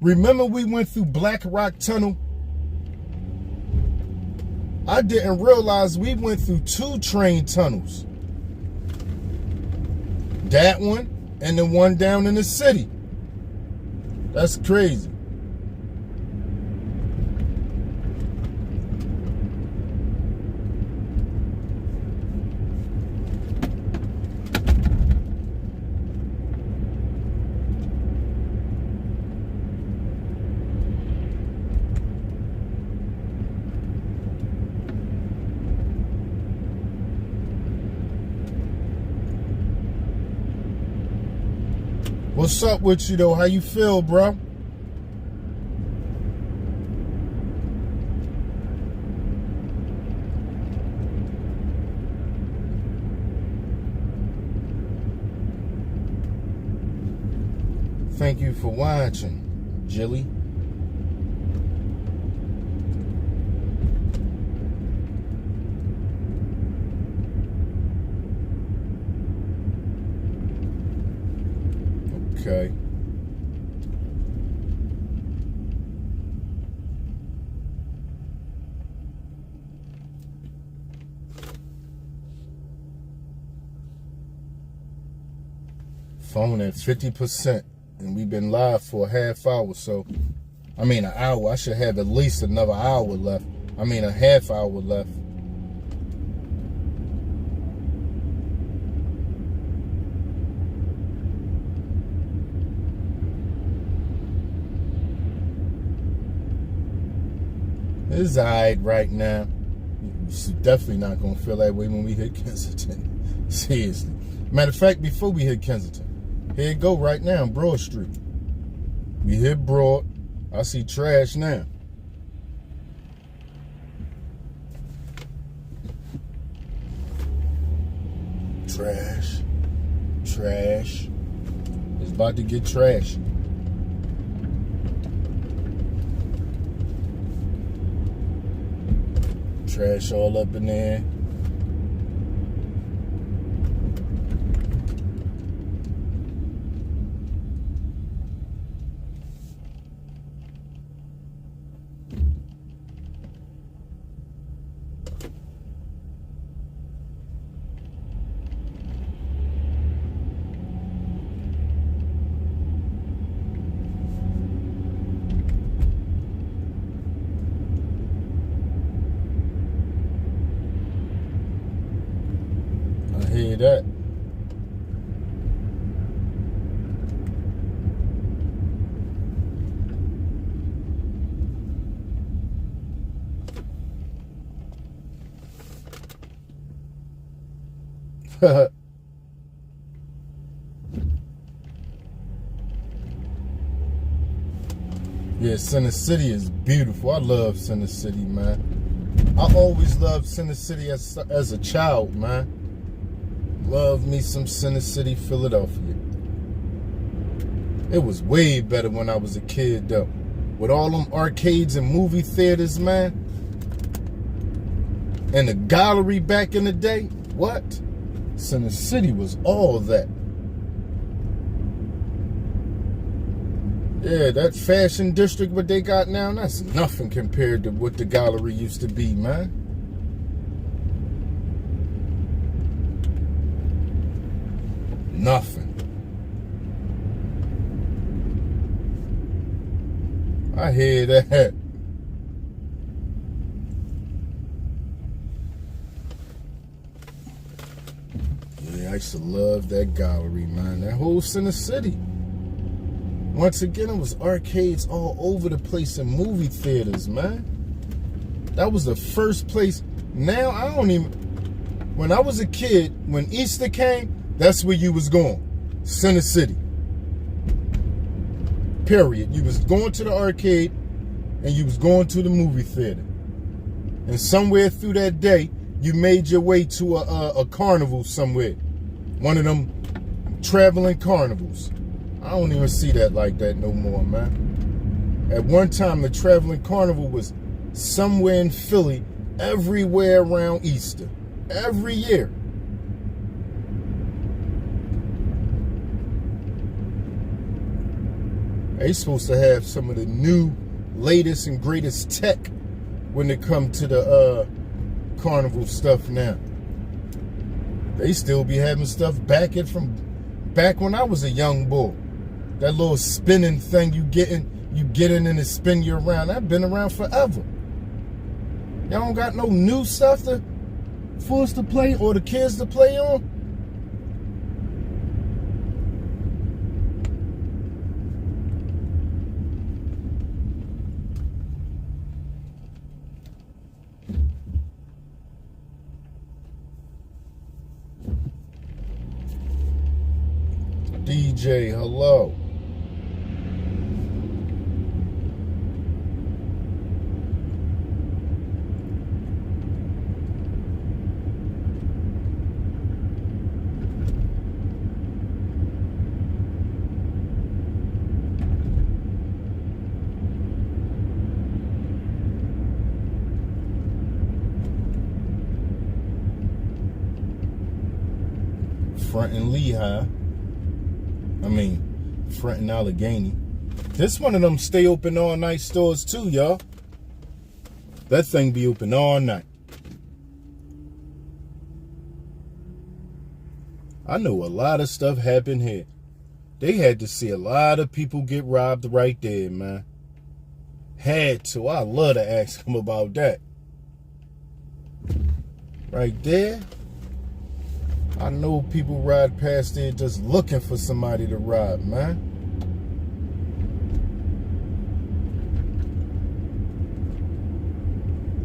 Remember we went through Black Rock Tunnel? I didn't realize we went through 2 train tunnels. That one and the one down in the city. That's crazy. What's up with you though? How you feel, bro? Thank you for watching, Jilly. Okay. Phone at 50%, and we've been live for a half hour, so I mean an hour. I should have at least another hour left. I mean a half hour left. It's alright right now. You're definitely not gonna feel that way when we hit Kensington. Seriously. Matter of fact, before we hit Kensington, here it go right now, Broad Street. We hit Broad. I see trash now. Trash. Trash. It's about to get trashy. Trash all up in there. Hear that? Yeah, Center City is beautiful. I love Center City, man. I always loved Center City as a child, man. Love me some Center City, Philadelphia. It was way better when I was a kid, though. With all them arcades and movie theaters, man. And the gallery back in the day. What? Center City was all that. Yeah, that fashion district, what they got now, that's nothing compared to what the gallery used to be, man. Nothing. I hear that. Yeah, I used to love that gallery, man. That whole Center City. Once again, it was arcades all over the place and movie theaters, man. That was the first place. Now, I don't even... When I was a kid, when Easter came, that's where you was going. Center City. Period. You was going to the arcade and you was going to the movie theater. And somewhere through that day, you made your way to a carnival somewhere. One of them traveling carnivals. I don't even see that like that no more, man. At one time, the traveling carnival was somewhere in Philly, everywhere around Easter. Every year. They supposed to have some of the new, latest and greatest tech when it comes to the carnival stuff now. They still be having stuff back when I was a young boy. That little spinning thing you get in and it spin you around. That's been around forever. Y'all don't got no new stuff for us to play or the kids to play on? DJ, hello. Front in Lehigh. Front in Allegheny. This one of them stay open all night stores too, y'all. That thing be open all night. I know a lot of stuff happened here. They had to see a lot of people get robbed right there, man. Had to. I love to ask them about that. Right there. I know people ride past there just looking for somebody to rob, man.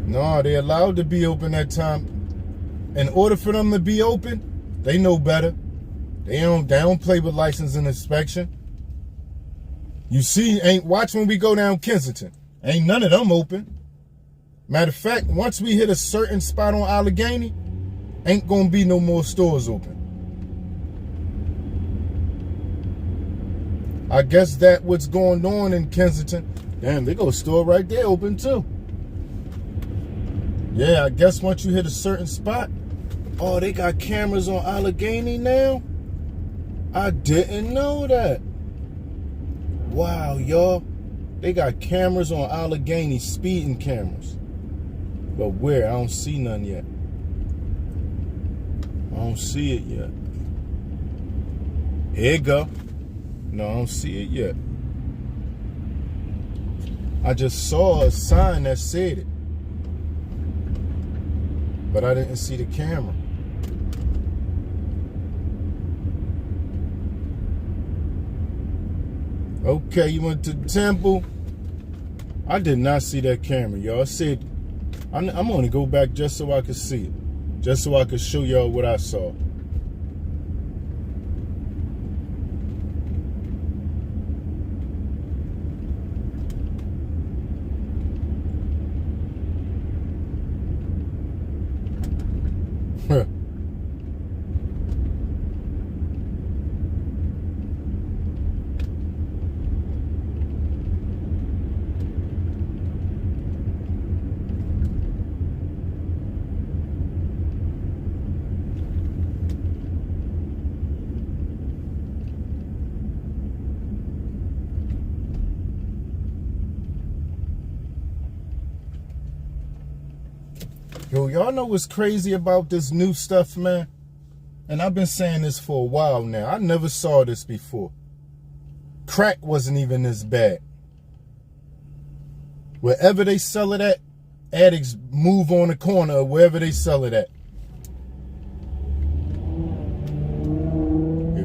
No, they're allowed to be open that time. In order for them to be open, they know better. They don't play with license and inspection. You see, watch when we go down Kensington. Ain't none of them open. Matter of fact, once we hit a certain spot on Allegheny, ain't gonna be no more stores open. I guess that's what's going on in Kensington. Damn, they got a store right there open too. Yeah, I guess once you hit a certain spot. Oh, they got cameras on Allegheny now? I didn't know that. Wow, y'all. They got cameras on Allegheny, speeding cameras. But where? I don't see none yet. I don't see it yet. Here you go. No, I don't see it yet. I just saw a sign that said it. But I didn't see the camera. Okay, you went to the temple. I did not see that camera, y'all. I said, I'm going to go back just so I could see it. Just so I could show y'all what I saw. Yo, y'all know what's crazy about this new stuff, man? And I've been saying this for a while now. I never saw this before. Crack wasn't even this bad. Wherever they sell it at, addicts move on the corner or wherever they sell it at.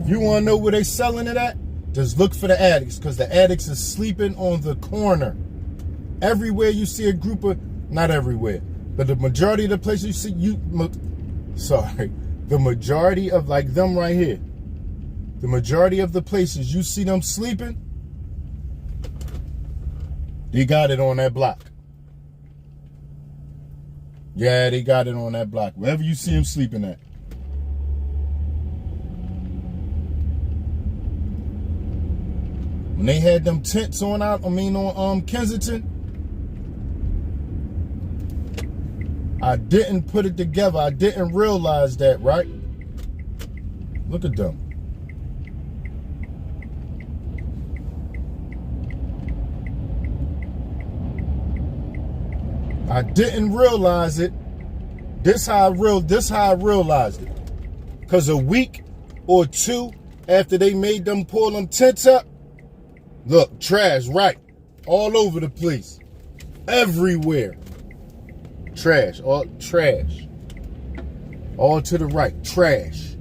If you want to know where they selling it at, just look for the addicts, because the addicts is sleeping on the corner. Everywhere you see a group of, not everywhere, but the majority of the places you see, the majority of, like them right here, the majority of the places you see them sleeping, they got it on that block. Yeah, they got it on that block. Wherever you see them sleeping at. When they had them tents on Kensington, I didn't put it together. I didn't realize that, right? Look at them. I didn't realize it. This how I realized it. Because a week or two after they made them pull them tents up, look, trash, right? All over the place. Everywhere. Trash, all trash. All to the right, trash.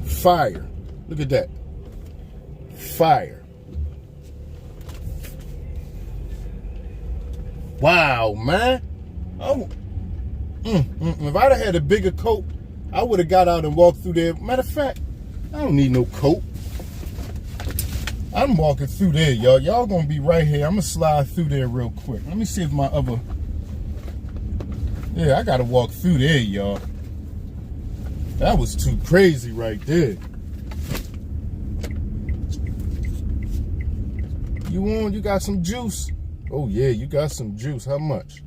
Fire. Look at that. Fire. Wow, man. Oh, if I'd have had a bigger coat, I would have got out and walked through there. Matter of fact, I don't need no coat. I'm walking through there, y'all. Y'all gonna be right here. I'm gonna slide through there real quick. Let me see if my other... Yeah, I gotta walk through there, y'all. That was too crazy right there. You got some juice? Oh yeah, you got some juice. How much?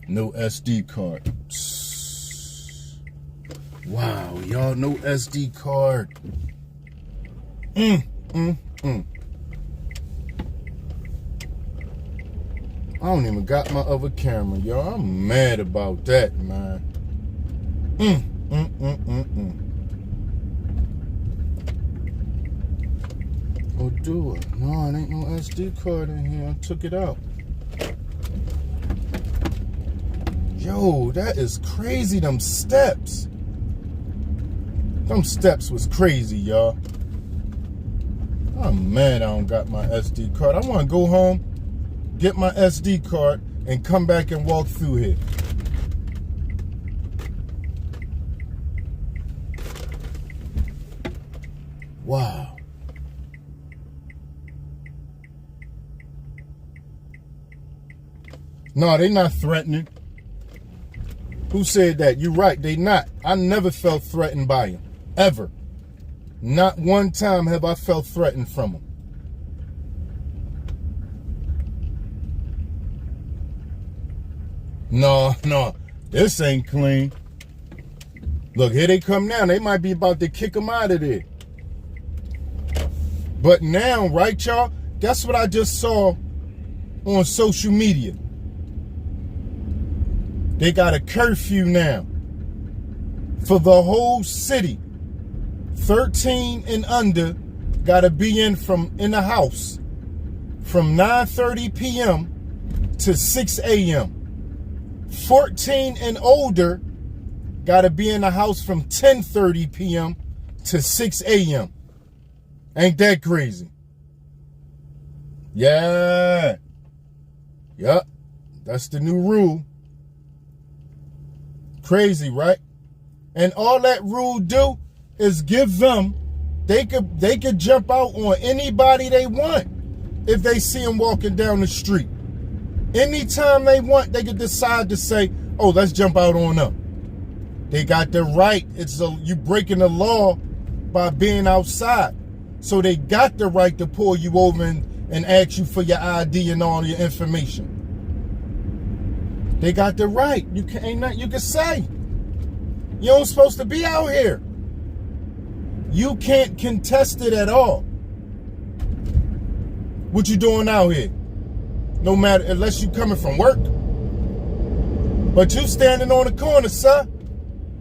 No SD card. Wow, y'all, no SD card. I don't even got my other camera, y'all. I'm mad about that, man. Oh, do it. No, it ain't no SD card in here. I took it out. Yo, that is crazy, them steps. Them steps was crazy, y'all. I'm mad I don't got my SD card. I want to go home, get my SD card, and come back and walk through here. Wow. No, they not threatening. Who said that? You're right, they not. I never felt threatened by them. Ever. Not one time have I felt threatened from them. No, this ain't clean. Look, here they come now. They might be about to kick them out of there. But now, right, y'all? Guess what I just saw on social media? They got a curfew now for the whole city. 13 and under got to be in the house from 9:30 p.m. to 6 a.m. 14 and older got to be in the house from 10:30 p.m. to 6 a.m. Ain't that crazy? Yeah. Yup. That's the new rule. Crazy, right? And all that rule do is give them, they could jump out on anybody they want if they see them walking down the street. Anytime they want, they could decide to say, oh, let's jump out on them. They got the right. You breaking the law by being outside. So they got the right to pull you over and ask you for your ID and all your information. They got the right. Ain't nothing you can say. You ain't supposed to be out here. You can't contest it at all. What you doing out here? No matter, unless you coming from work. But you standing on the corner, sir.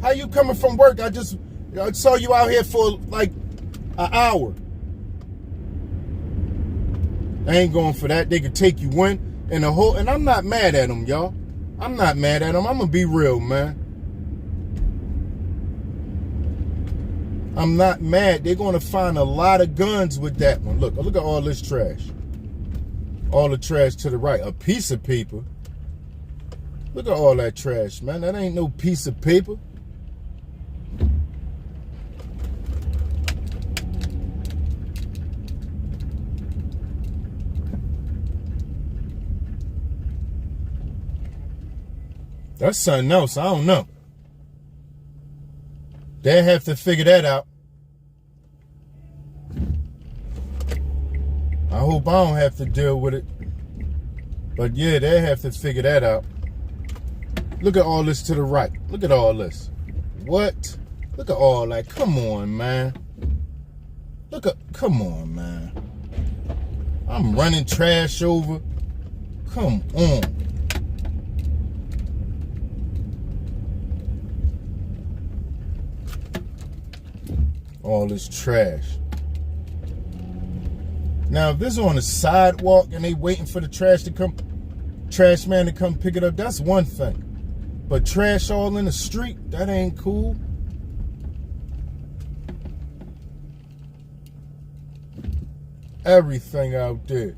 How you coming from work? I saw you out here for like an hour. I ain't going for that. They could take you in the whole, and I'm not mad at them, y'all. I'm not mad at them. I'm gonna be real, man. I'm not mad. They're gonna find a lot of guns with that one. Look at all this trash. All the trash to the right. A piece of paper. Look at all that trash, man. That ain't no piece of paper. That's something else. I don't know. They have to figure that out. I hope I don't have to deal with it. But yeah, they have to figure that out. Look at all this to the right. Look at all this. What? Look at all that. Come on, man. Come on, man. I'm running trash over. Come on. All this trash. Now, if this is on the sidewalk and they waiting for the trash man to come pick it up, that's one thing. But trash all in the street, that ain't cool. Everything out there.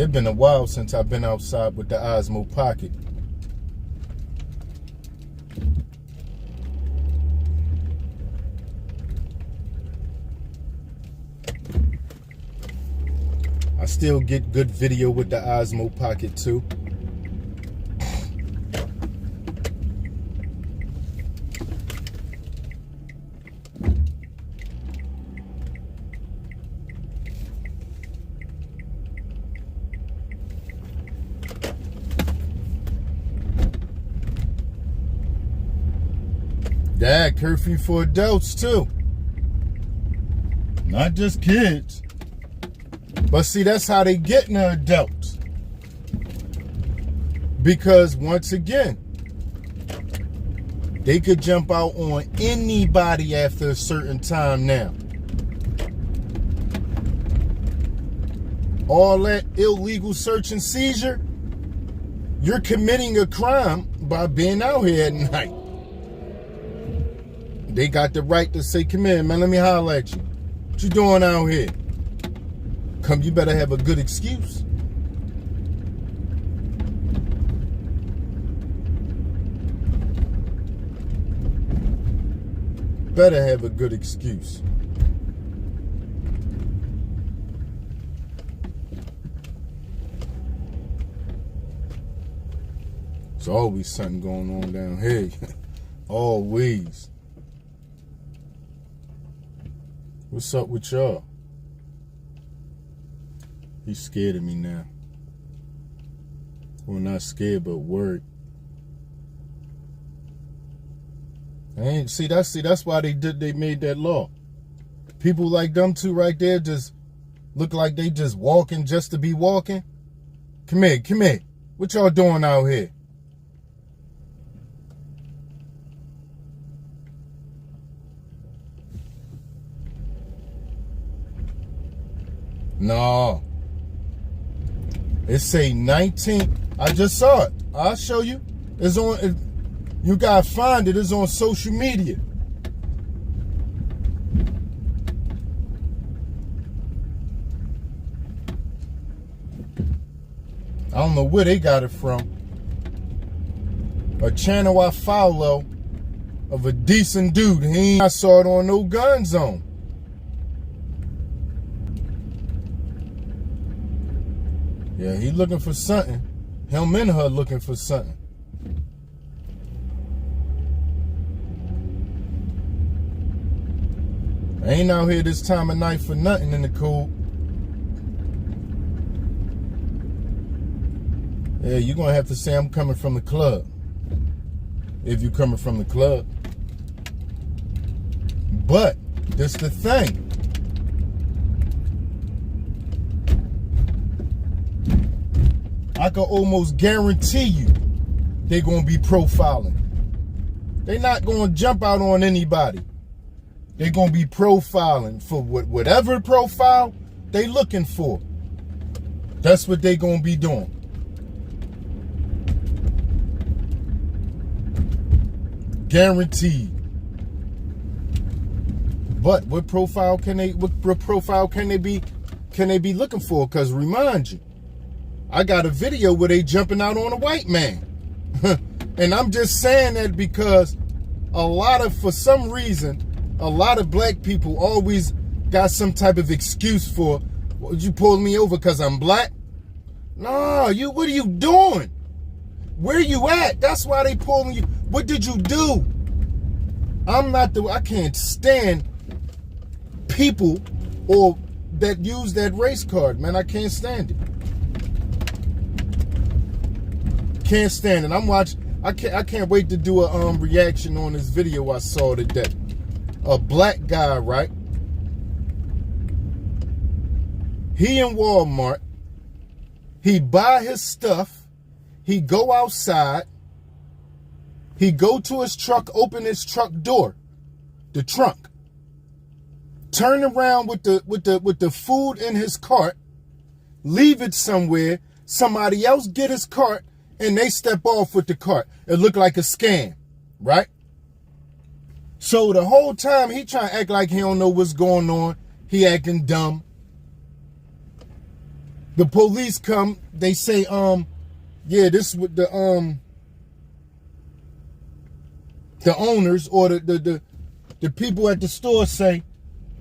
Yeah, it's been a while since I've been outside with the Osmo Pocket. I still get good video with the Osmo Pocket too. Dad, curfew for adults too. Not just kids. But see, that's how they getting the adults. Because once again, they could jump out on anybody after a certain time now. All that illegal search and seizure, you're committing a crime by being out here at night. They got the right to say, come here, man, let me holler at you. What you doing out here? Come, you better have a good excuse. Better have a good excuse. There's always something going on down here. Always. What's up with y'all? He's scared of me now. Well, not scared, but worried. That's why they made that law. People like them two right there just look like they just walking just to be walking. Come here. What y'all doing out here? No. It say 19. I just saw it. I'll show you. It's on. You gotta find it. It's on social media. I don't know where they got it from. A channel I follow of a decent dude. I saw it on no gun zone. Yeah, he looking for something. Him and her looking for something. I ain't out here this time of night for nothing in the cold. Yeah, you're gonna have to say I'm coming from the club. If you coming from the club. But this the thing. I can almost guarantee you they're going to be profiling. They're not going to jump out on anybody. They're going to be profiling for whatever profile they looking for. That's what they're going to be doing. Guaranteed. But what profile can they be looking for? Because remind you, I got a video where they jumping out on a white man. And I'm just saying that because for some reason, a lot of black people always got some type of excuse for, well, you pulled me over because I'm black? No, what are you doing? Where you at? That's why they pulling you. What did you do? I can't stand people that use that race card, man. I can't stand it. Can't stand it. I can't wait to do a reaction on this video I saw today. A black guy, right? He in Walmart. He buy his stuff. He go outside. He go to his truck, open his truck door, the trunk. Turn around with the food in his cart, leave it somewhere. Somebody else get his cart. And they step off with the cart. It looked like a scam, right? So the whole time he trying to act like he don't know what's going on. He acting dumb. The police come, they say, yeah, this is what the owners or the people at the store say.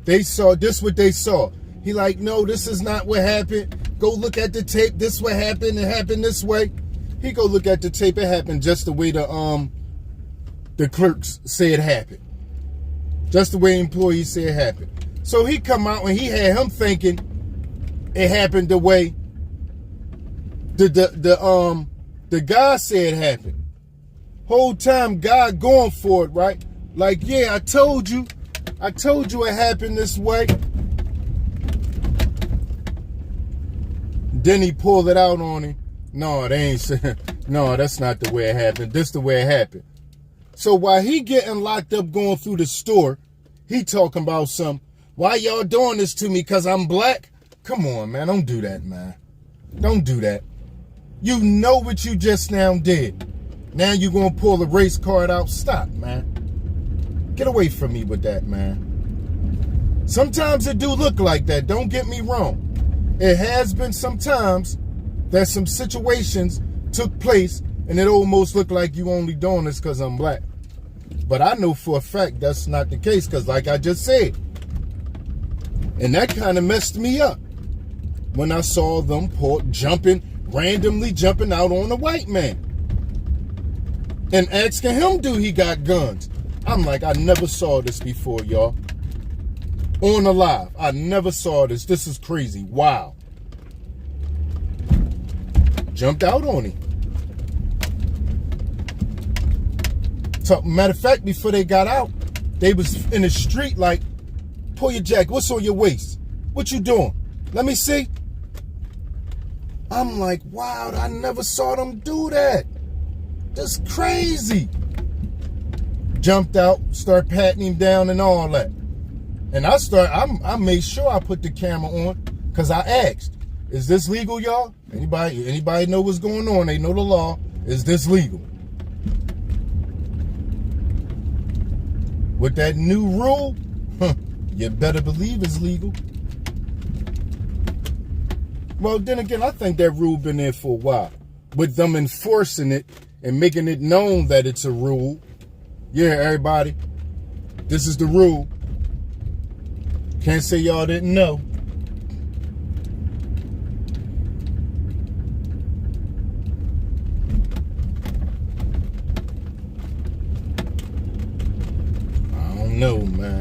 They saw this, what they saw. He like, no, this is not what happened. Go look at the tape. This what happened. It happened this way. He go look at the tape. It happened just the way the clerks say it happened. Just the way employees say it happened. So he come out and he had him thinking it happened the way the guy said it happened. Whole time God going for it, right? Like, yeah, I told you it happened this way. Then he pulled it out on him. No, they ain't saying, no, that's not the way it happened. This the way it happened. So while he getting locked up going through the store, he talking about some, why y'all doing this to me because I'm black? Come on, man. Don't do that, man. Don't do that. You know what you just now did. Now you going to pull the race card out. Stop, man. Get away from me with that, man. Sometimes it do look like that. Don't get me wrong. It has been sometimes that some situations took place and it almost looked like you only doing this because I'm black. But I know for a fact that's not the case because like I just said, and that kind of messed me up when I saw them randomly jumping out on a white man and asking him, do he got guns? I'm like, I never saw this before, y'all. On the live, I never saw this. This is crazy. Wow. Jumped out on him. So, matter of fact, before they got out, they was in the street like, pull your jacket. What's on your waist? What you doing? Let me see. I'm like, wow, I never saw them do that. That's crazy. Jumped out, start patting him down and all that. And I made sure I put the camera on because I asked, is this legal, y'all? Anybody know what's going on? They know the law. Is this legal? With that new rule, you better believe it's legal. Well, then again, I think that rule been there for a while. With them enforcing it and making it known that it's a rule. Yeah, everybody, this is the rule. Can't say y'all didn't know. I don't know, man.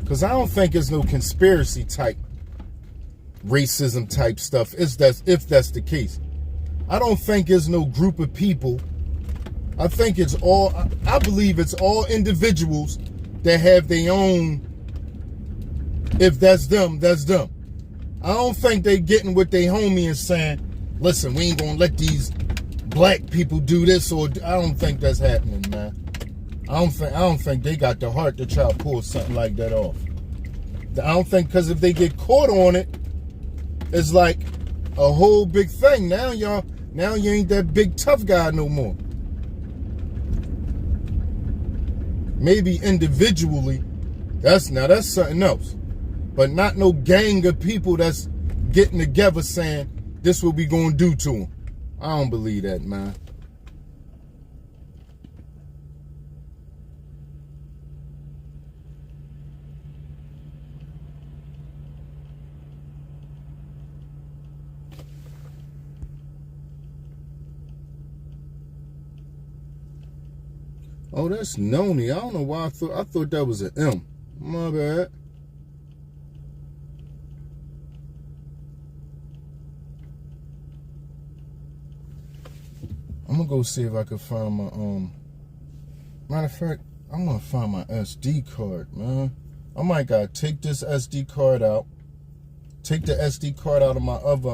Because I don't think it's no conspiracy type, racism type stuff, if that's the case. I don't think it's no group of people. I think I believe it's all individuals that have their own. If that's them, that's them. I don't think they getting with their homie and saying, listen, we ain't gonna let these black people do this, or I don't think that's happening, man. I don't think they got the heart to try to pull something like that off. I don't think, because if they get caught on it, it's like a whole big thing. Now you ain't that big tough guy no more. Maybe individually, that's something else. But not no gang of people that's getting together saying, this what we gonna do to them. I don't believe that, man. Oh, that's Noni. I don't know why I thought that was an M. My bad. I'm gonna go see if I can find my matter of fact, I'm gonna find my SD card, man. I might gotta take this SD card out. Take the SD card out of my other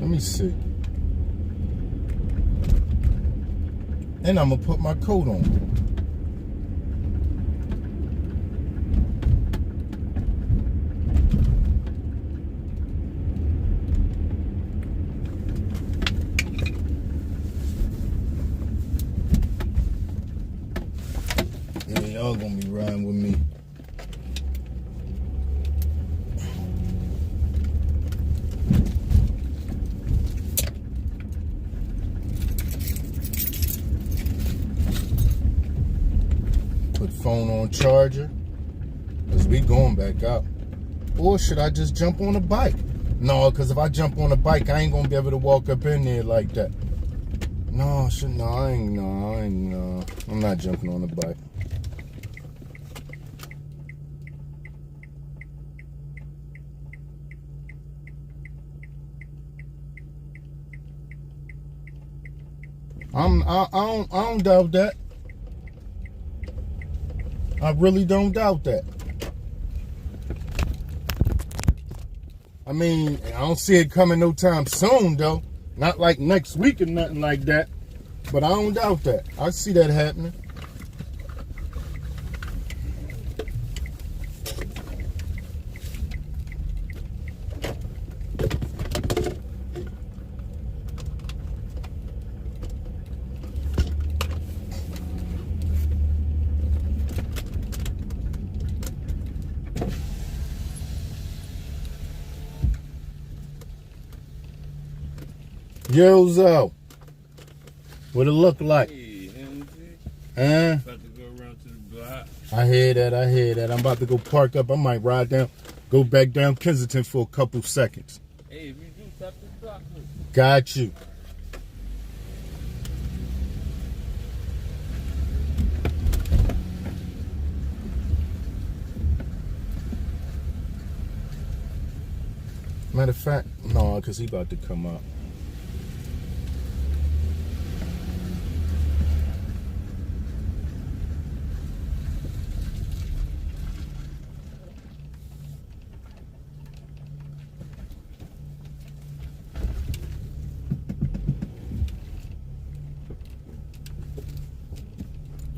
let me see. And I'm gonna put my coat on. Y'all gonna be riding with me. Put phone on charger. Because we going back out. Or should I just jump on a bike? No, because if I jump on a bike, I ain't going to be able to walk up in there like that. No, I'm not jumping on a bike. I don't doubt that. I really don't doubt that. I mean, I don't see it coming no time soon, though. Not like next week or nothing like that. But I don't doubt that. I see that happening. Yozo, what it look like? Hey, huh? about to go around to the block. I hear that. I'm about to go park up. I might ride down, go back down Kensington for a couple seconds. Hey, if you do, stop the block. Got you. Matter of fact, no, because he about to come up.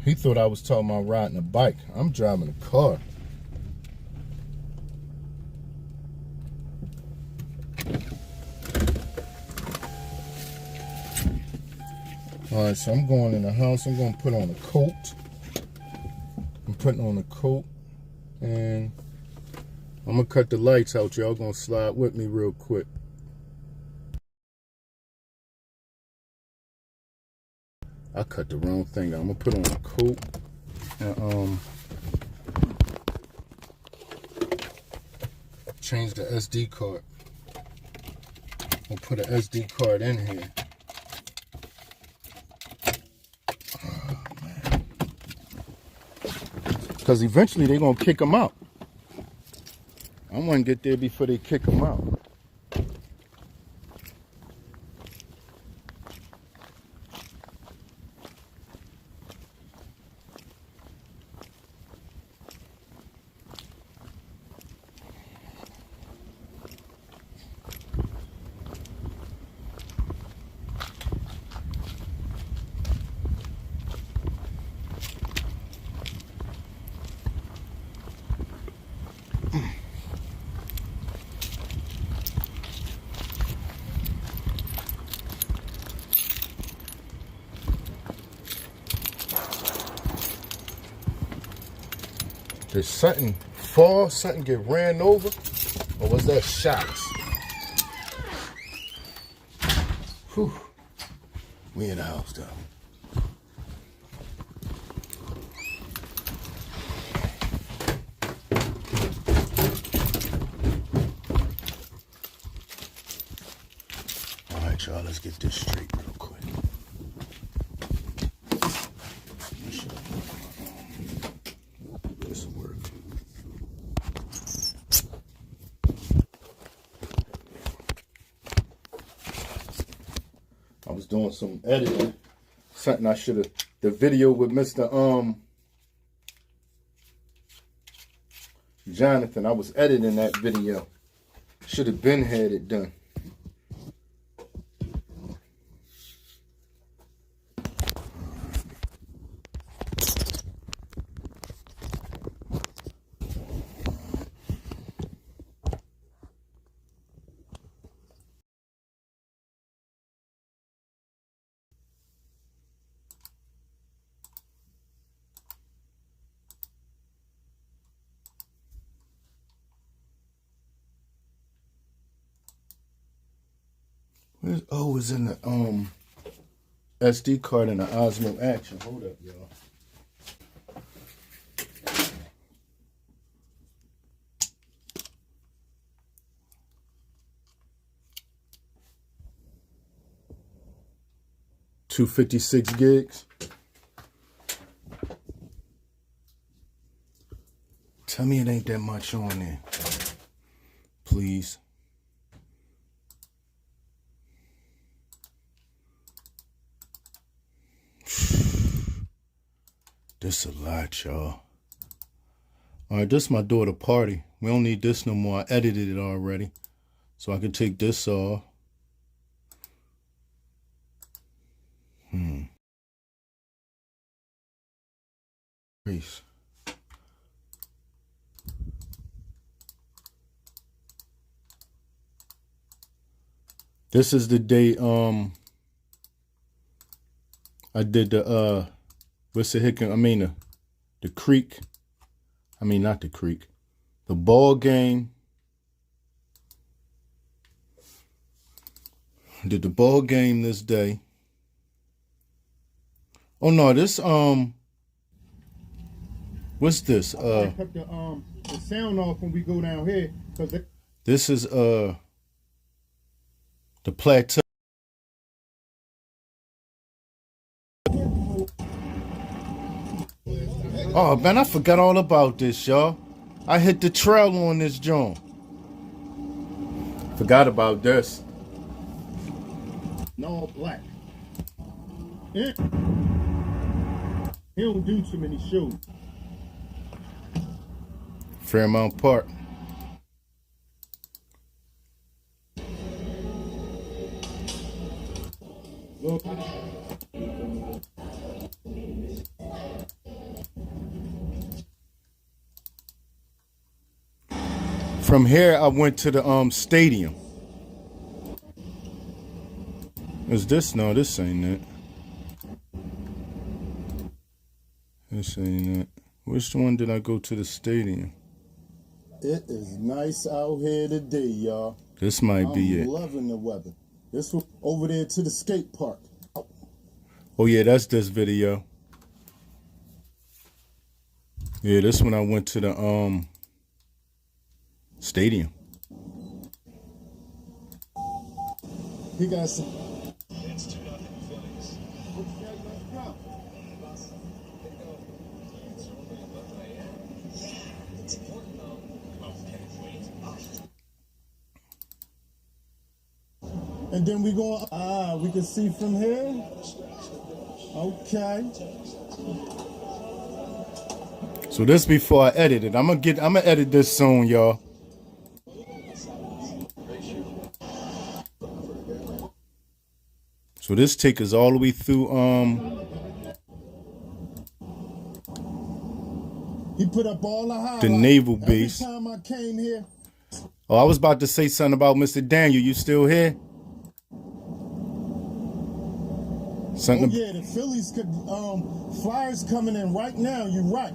He thought I was talking about riding a bike. I'm driving a car. Alright, so I'm going in the house. I'm going to put on a coat. I'm putting on a coat. And I'm going to cut the lights out. Y'all going to slide with me real quick. I cut the wrong thing. I'm gonna put on a coat and change the SD card. I'll put an SD card in here. Oh, man. Because eventually they're gonna kick them out. I want to get there before they kick them out. Did something fall? Something get ran over? Or was that shots? Whew. We in the house though. All right, y'all, let's get this straight real quick. This will work. I was doing some editing. Something I should have. The video with Mr. Jonathan. I was editing that video. Should have been had it done. Oh, it's in the SD card in the Osmo Action. Hold up, y'all. 256 gigs. Tell me it ain't that much on there. Please. This a lot, y'all. Alright, this is my daughter party. We don't need this no more. I edited it already. So I can take this off. Peace. This is the day I did the what's the hick? I mean the creek. I mean not the creek. The ball game. Did the ball game this day. Oh no, this what's this? I cut the sound off when we go down here because this is the plateau. Oh man, I forgot all about this, y'all. I hit the trail on this joint. Forgot about this. no black. Yeah. He don't do too many shows. Fairmount Park. Look. From here, I went to the stadium. Is this? No, this ain't it. This ain't it. Which one did I go to the stadium? It is nice out here today, y'all. This might be it. I'm loving the weather. This was over there to the skate park. Oh yeah, that's this video. Yeah, this one I went to the stadium. He got some. And then we go, we can see from here. Okay. So this before I edit it. I'm gonna edit this soon, y'all. So this take us all the way through He put up all the highlights. the naval base. Every time I came here. Oh, I was about to say something about Mr. Daniel. You still here? Something. Oh yeah, the Phillies could Flyers coming in right now. You're right.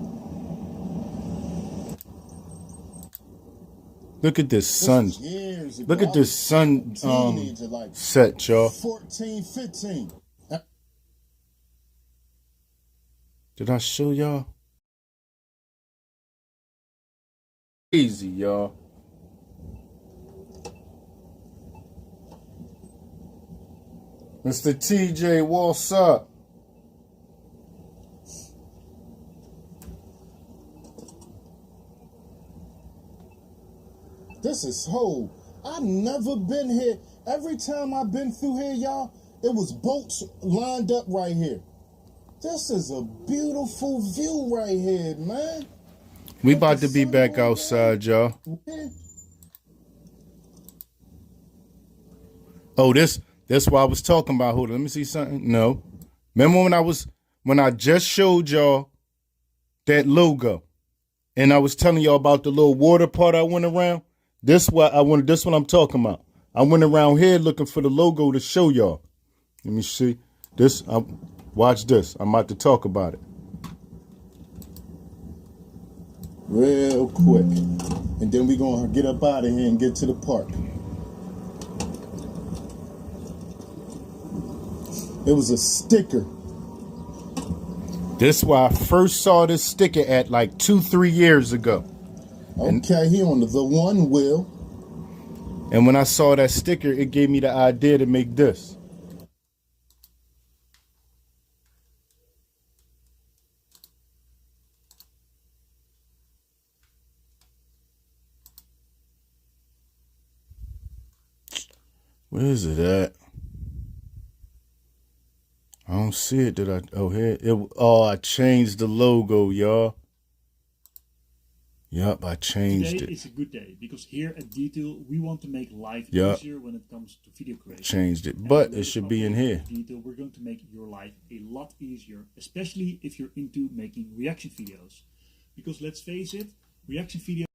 Look at this sun. Years ago. Look at this sun Teenager, like set, y'all. 14, 15. Did I show y'all? Easy, y'all. Mr. TJ, what's up? This is whole. I've never been here. Every time I've been through here, y'all, it was boats lined up right here. This is a beautiful view right here, man. We about to be back outside, y'all. Oh, that's what I was talking about. Hold on, let me see something. No. Remember when I just showed y'all that logo and I was telling y'all about the little water part I went around? This what I'm talking about. I went around here looking for the logo to show y'all. Let me see. Watch this. I'm about to talk about it. Real quick. And then we're going to get up out of here and get to the park. It was a sticker. This is why I first saw this sticker at like 2-3 years ago. Okay, he on the one wheel. And when I saw that sticker, it gave me the idea to make this. Where is it at? I don't see it. Did I? Oh, here. I changed the logo, y'all. Yup, I changed Today it. is a good day because here at Detail we want to make life Yup. easier when it comes to video creation. Changed it, And but today it should be in update here. of Detail, we're going to make your life a lot easier, especially if you're into making reaction videos. Because let's face it, reaction videos.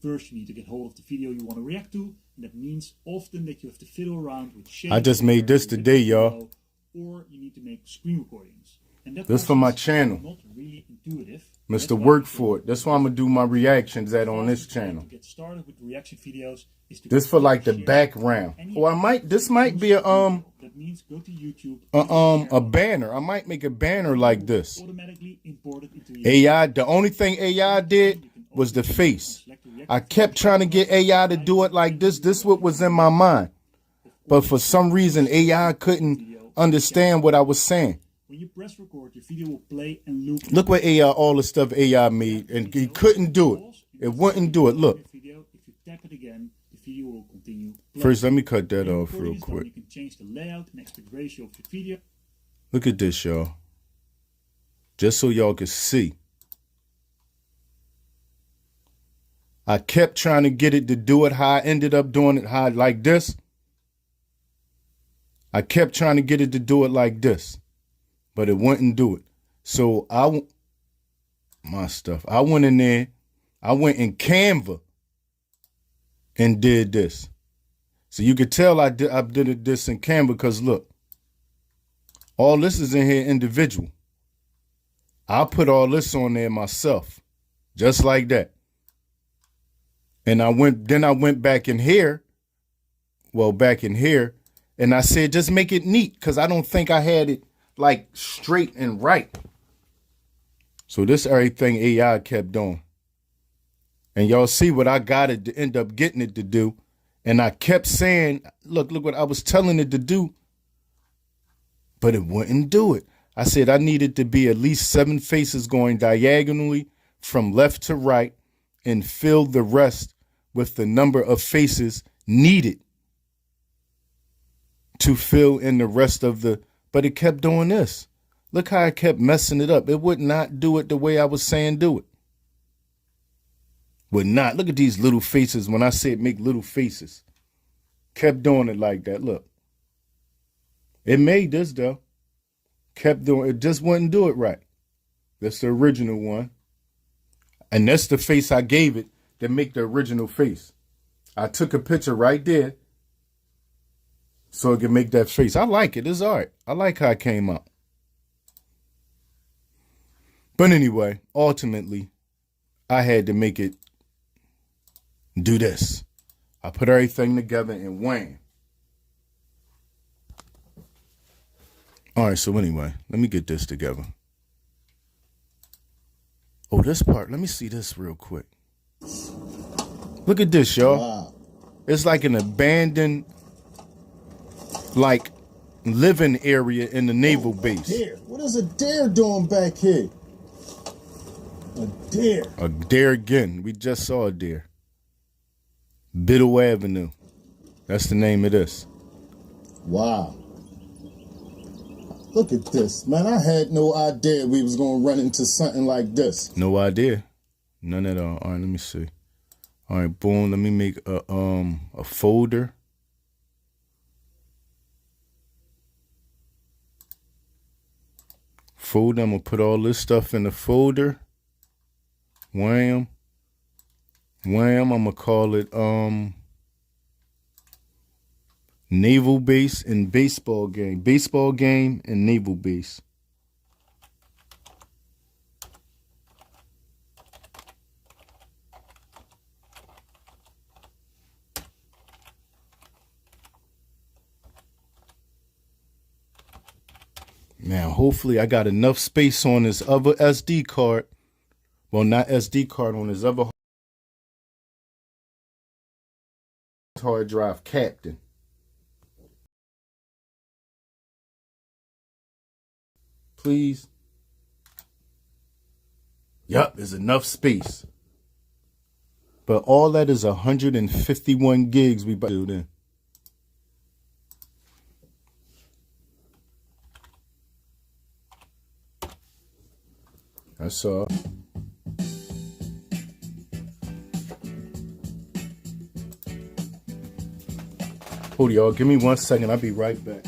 First, you need to get hold of the video you want to react to, and that means often that you have to fiddle around with shapes. I just made this today, y'all. Or you need to make screen recordings. And that This for my process is channel. not really intuitive. Mr. Work for it. That's why I'm gonna do my reactions at on this channel. To get started with reaction videos is to This for like the share background. any Or this might be that means go to YouTube a banner. I might make a banner like this. automatically import it into AI, the only thing AI did was the face. I kept trying to get AI to do it like this. This what was in my mind. But for some reason, AI couldn't understand what I was saying. When you press record, your video will play and loop. Look what AI, all the stuff AI made, and he couldn't do it. It wouldn't do it. Look. If you tap it again, the video will continue. First, let me cut that When off recording real is done, quick. You can change the layout and aspect ratio of your video. Look at this, y'all. Just so y'all can see. I kept trying to get it to do it how I ended up doing it how like this. I kept trying to get it to do it like this, but it wouldn't do it. So I went in there, I went in Canva and did this. So you could tell I did this in Canva because look, all this is in here individual. I put all this on there myself, just like that. And I went back in here, and I said, just make it neat, because I don't think I had it like straight and right. So this everything AI kept doing. And y'all see what I got it to end up getting it to do. And I kept saying, look what I was telling it to do. But it wouldn't do it. I said I needed to be at least 7 faces going diagonally from left to right and fill the rest with the number of faces needed to fill in the rest of the, but it kept doing this. Look how I kept messing it up. It would not do it the way I was saying do it. Would not. Look at these little faces when I said make little faces. Kept doing it like that. Look. It made this though. Kept doing it, just wouldn't do it right. That's the original one. And that's the face I gave it to make the original face. I took a picture right there so it can make that face. I like it. It's art. I like how it came out. But anyway, ultimately, I had to make it do this. I put everything together and wham. All right, so anyway, let me get this together. Oh, this part, let me see this real quick. Look at this, y'all. Wow. It's like an abandoned, like, living area in the naval base. Deer. What is a deer doing back here? A deer. A deer again. We just saw a deer. Biddle Avenue. That's the name of this. Wow. Look at this, man. I had no idea we was going to run into something like this. No idea. None at all. All right, let me see. All right, boom. Let me make a folder. Folder. I'm gonna put all this stuff in the folder. Wham. Wham. I'm gonna call it naval base and baseball game. Baseball game and naval base. Now, hopefully I got enough space on this other SD card. Well, not SD card, on this other hard drive, Captain. Please. Yup, there's enough space. But all that is 151 gigs we about to do then. That's all. Hold y'all, give me 1 second. I'll be right back.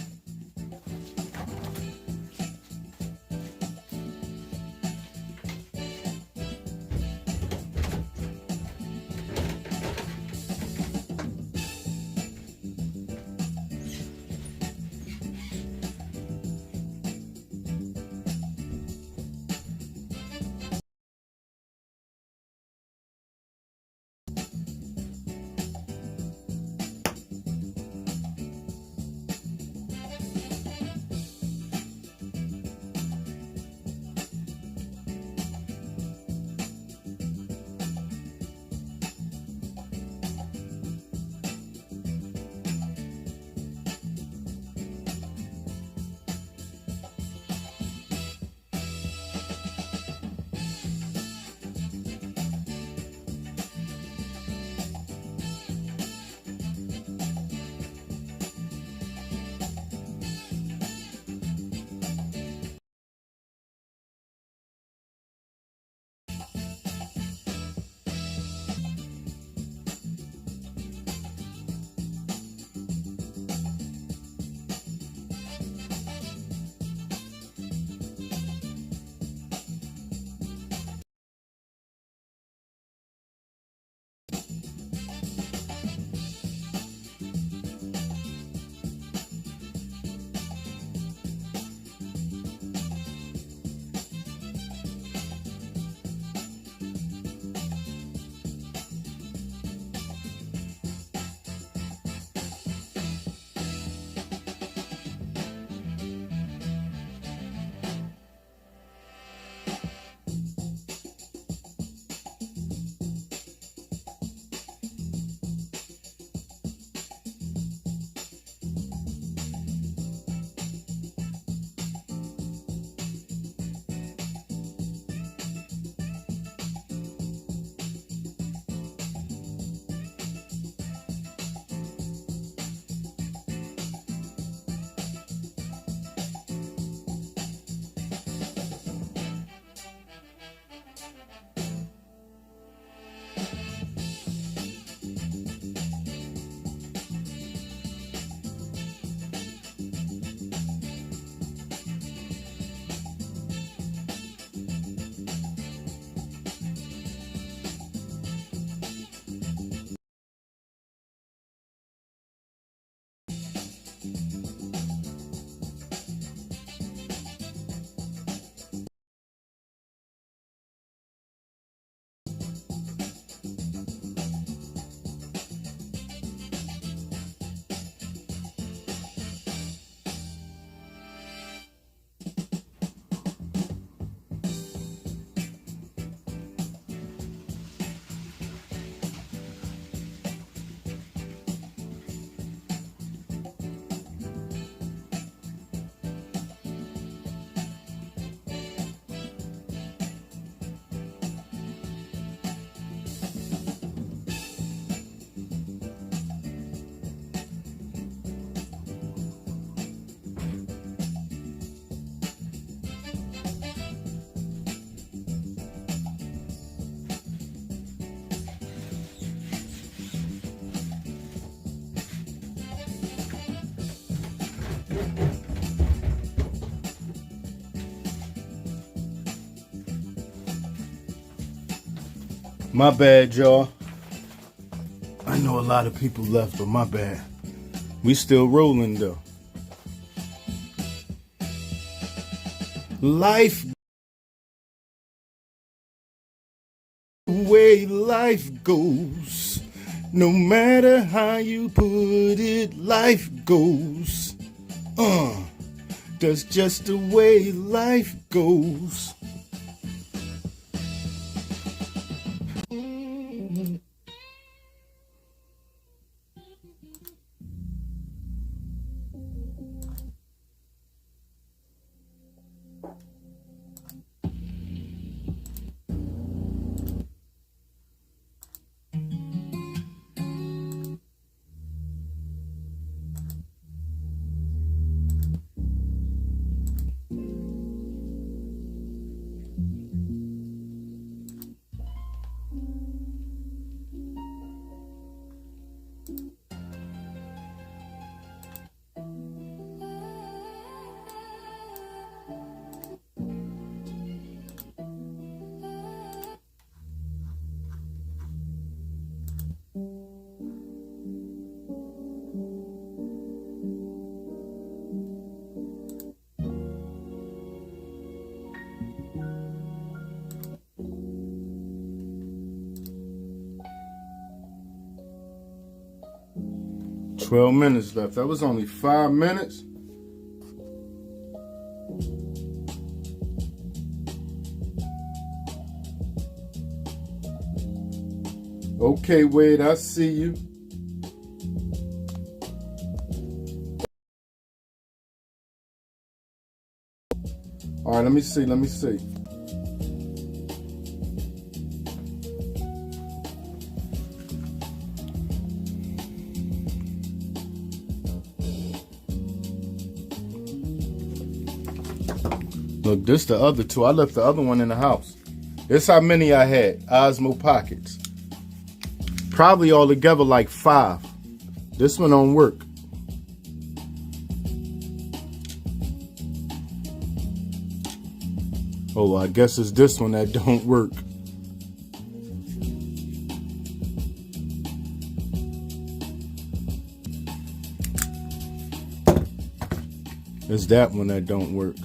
My bad, y'all. I know a lot of people left, but my bad. We still rolling, though. Life, way life goes. No matter how you put it, life goes. That's just the way life goes. 12 minutes left. That was only 5 minutes. Okay, Wade, I see you. All right, let me see. Look, this the other two. I left the other one in the house. This how many I had. Osmo pockets. Probably all together like 5. This one don't work. Oh, I guess it's this one that don't work. It's that one that don't work.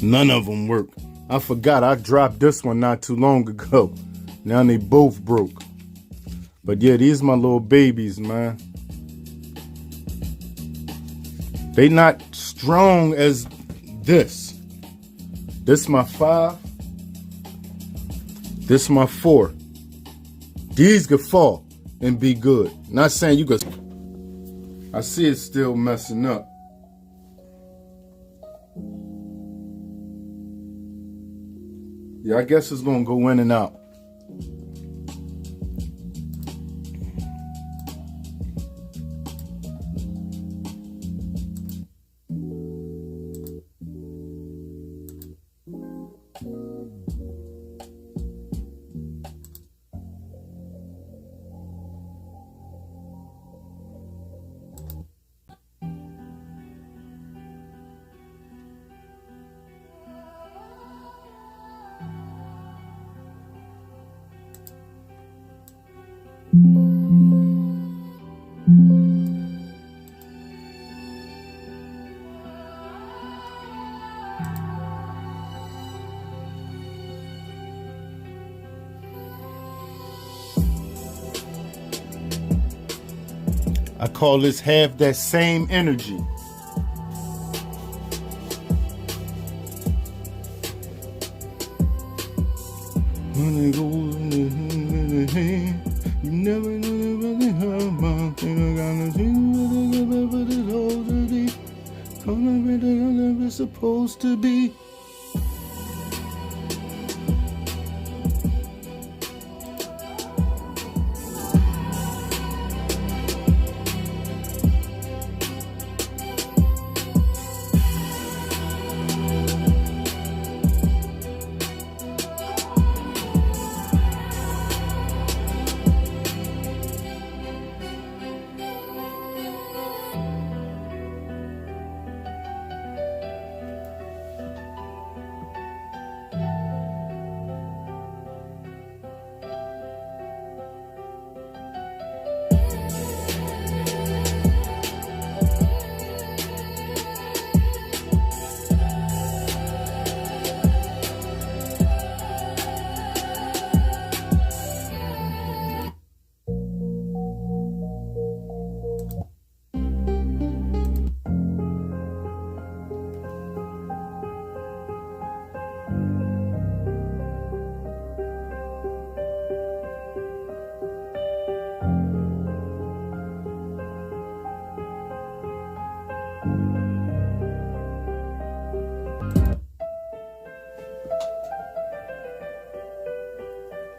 None of them work. I forgot I dropped this one not too long ago. Now they both broke. But yeah, these my little babies, man. They not strong as this. This my 5. This my 4. These could fall and be good. Not saying you could. I see it still messing up. Yeah, I guess it's gonna go in and out. I call this have that same energy. When it goes in the hand, you never know really how my thing gonna see what it holds to be. Come it's supposed to be.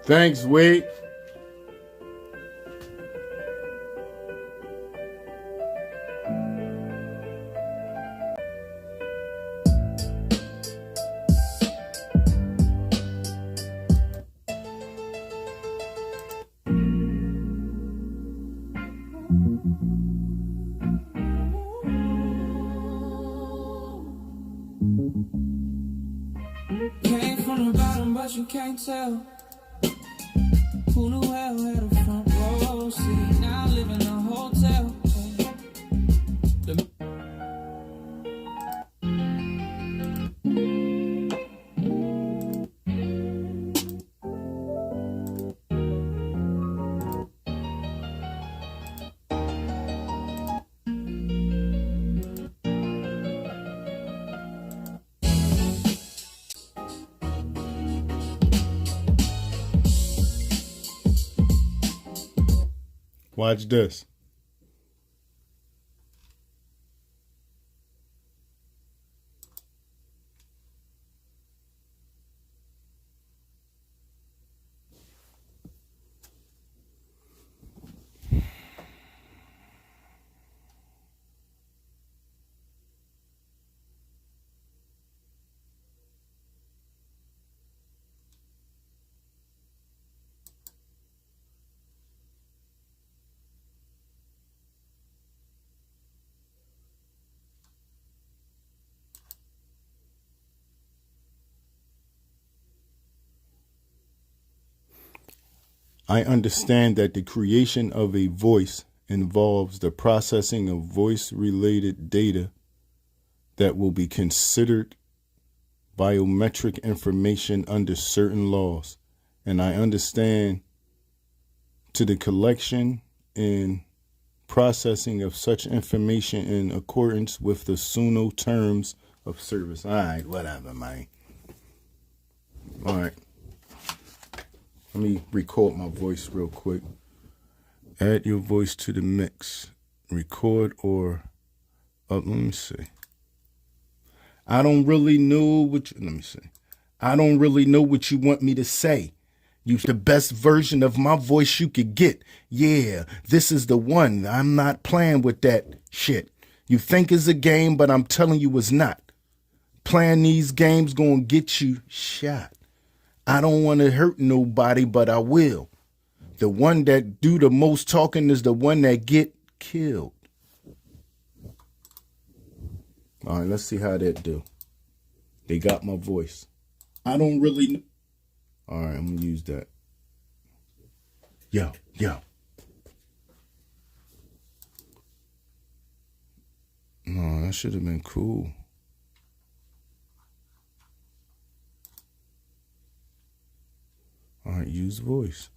Thanks, Wade. Came from the bottom, but you can't tell. Who knew hell had a front row seat? Now living a whole hotel. Watch this. I understand that the creation of a voice involves the processing of voice-related data that will be considered biometric information under certain laws. And I understand to the collection and processing of such information in accordance with the SUNO terms of service. All right, whatever, man. All right. Let me record my voice real quick. Add your voice to the mix. Record or let me see. I don't really know what you, let me see. I don't really know what you want me to say. Use the best version of my voice you could get. Yeah, this is the one. I'm not playing with that shit. You think it's a game, but I'm telling you it's not. Playing these games gonna get you shot. I don't want to hurt nobody, but I will. The one that do the most talking is the one that get killed. All right, let's see how that do. They got my voice. I don't really know. All right, I'm going to use that. Yo. No, that should have been cool. All right, use voice.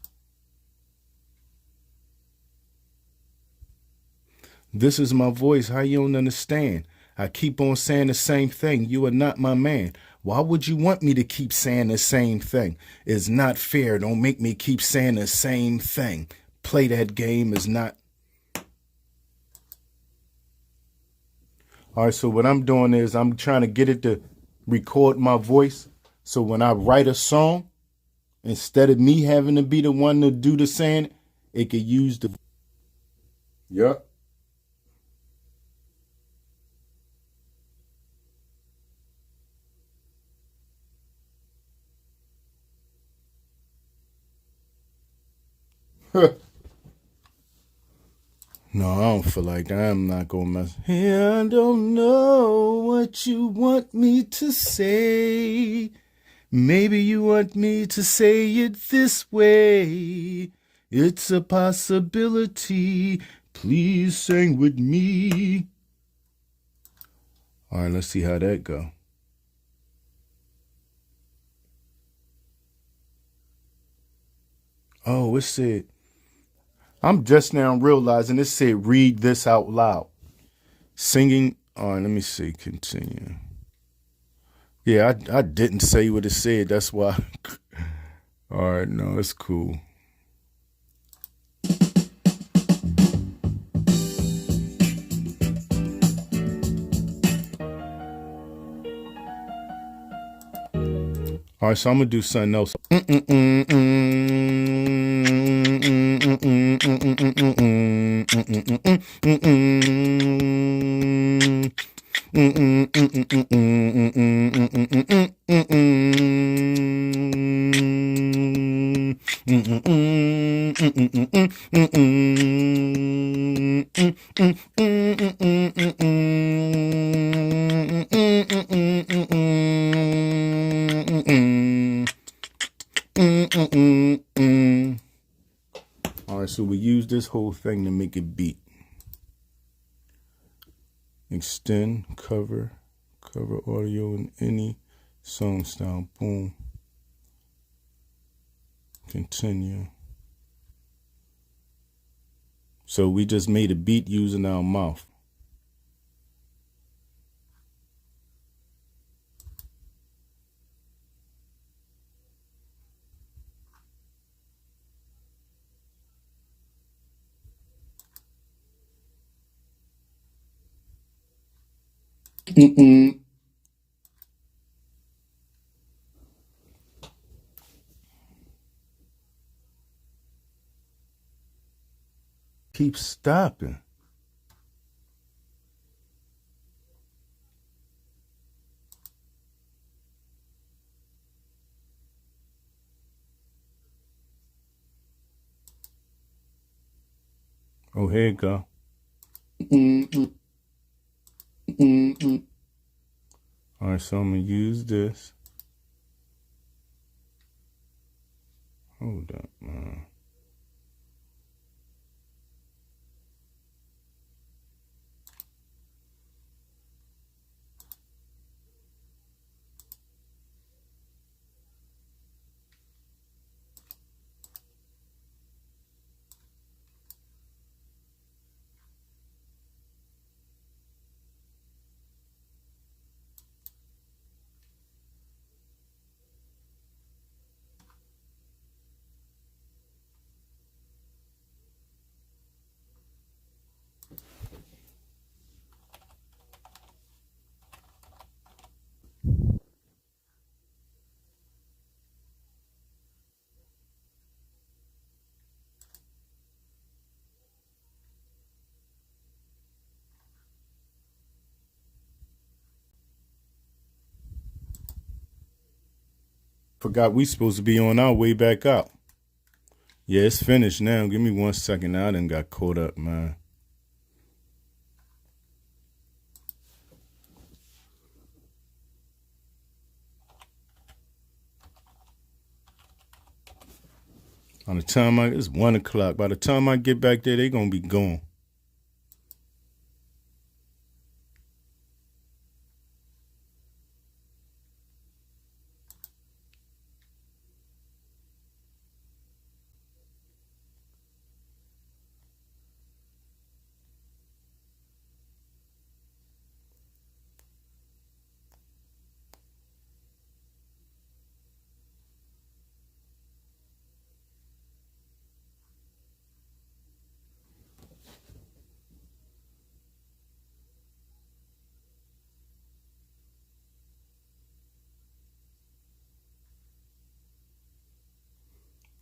This is my voice. How you don't understand? I keep on saying the same thing. You are not my man. Why would you want me to keep saying the same thing? It's not fair. Don't make me keep saying the same thing. Play that game is not. All right, so what I'm doing is I'm trying to get it to record my voice. So when I write a song, instead of me having to be the one to do the saying, it could use the. Yep. No, I don't feel like that. I'm not gonna mess. I don't know what you want me to say. Maybe you want me to say it this way. It's a possibility. Please sing with me. All right, let's see how that go. Oh, it said. I'm just now realizing it said read this out loud. Singing. All right, let me see. Continue. Yeah, I didn't say what it said. That's why. All right, no, it's cool. All right, so I'm going to do something else. All right, so we use this whole thing to make it beat. extend, cover audio in any song style. Boom. Continue. So we just made a beat using our mouth. Keep stopping. Oh, here you go. All right, so I'm going to use this. Hold up, man. Forgot we supposed to be on our way back out. Yeah, it's finished now. Give me 1 second. I done got caught up, man. By the time it's 1 o'clock. By the time I get back there, they gonna be gone.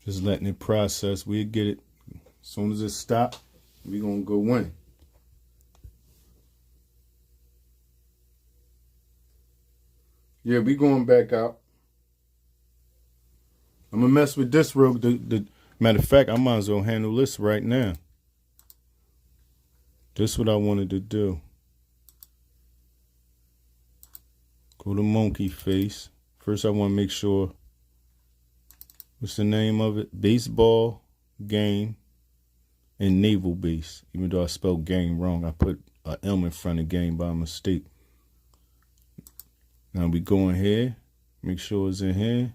Just letting it process. We'll get it. As soon as it stops, we're going to go in. Yeah, we going back out. I'm going to mess with this real. Matter of fact, I might as well handle this right now. This is what I wanted to do. Go to monkey face. First, I want to make sure. What's the name of it? Baseball game and naval base. Even though I spelled game wrong, I put a M in front of game by mistake. Now we go in here. Make sure it's in here.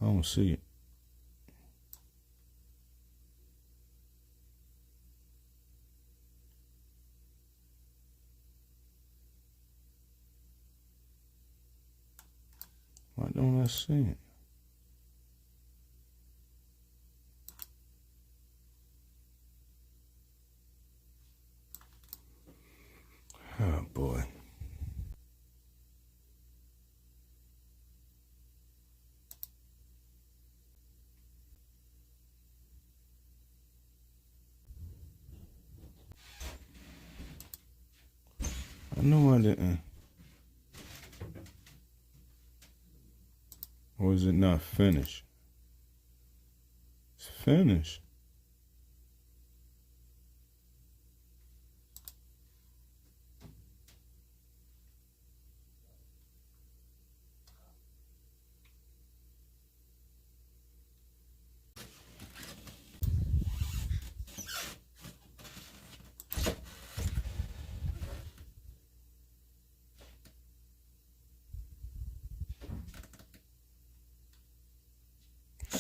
I don't see it. Why don't I see it? Oh boy. I know I didn't. Or is it not finished? It's finished.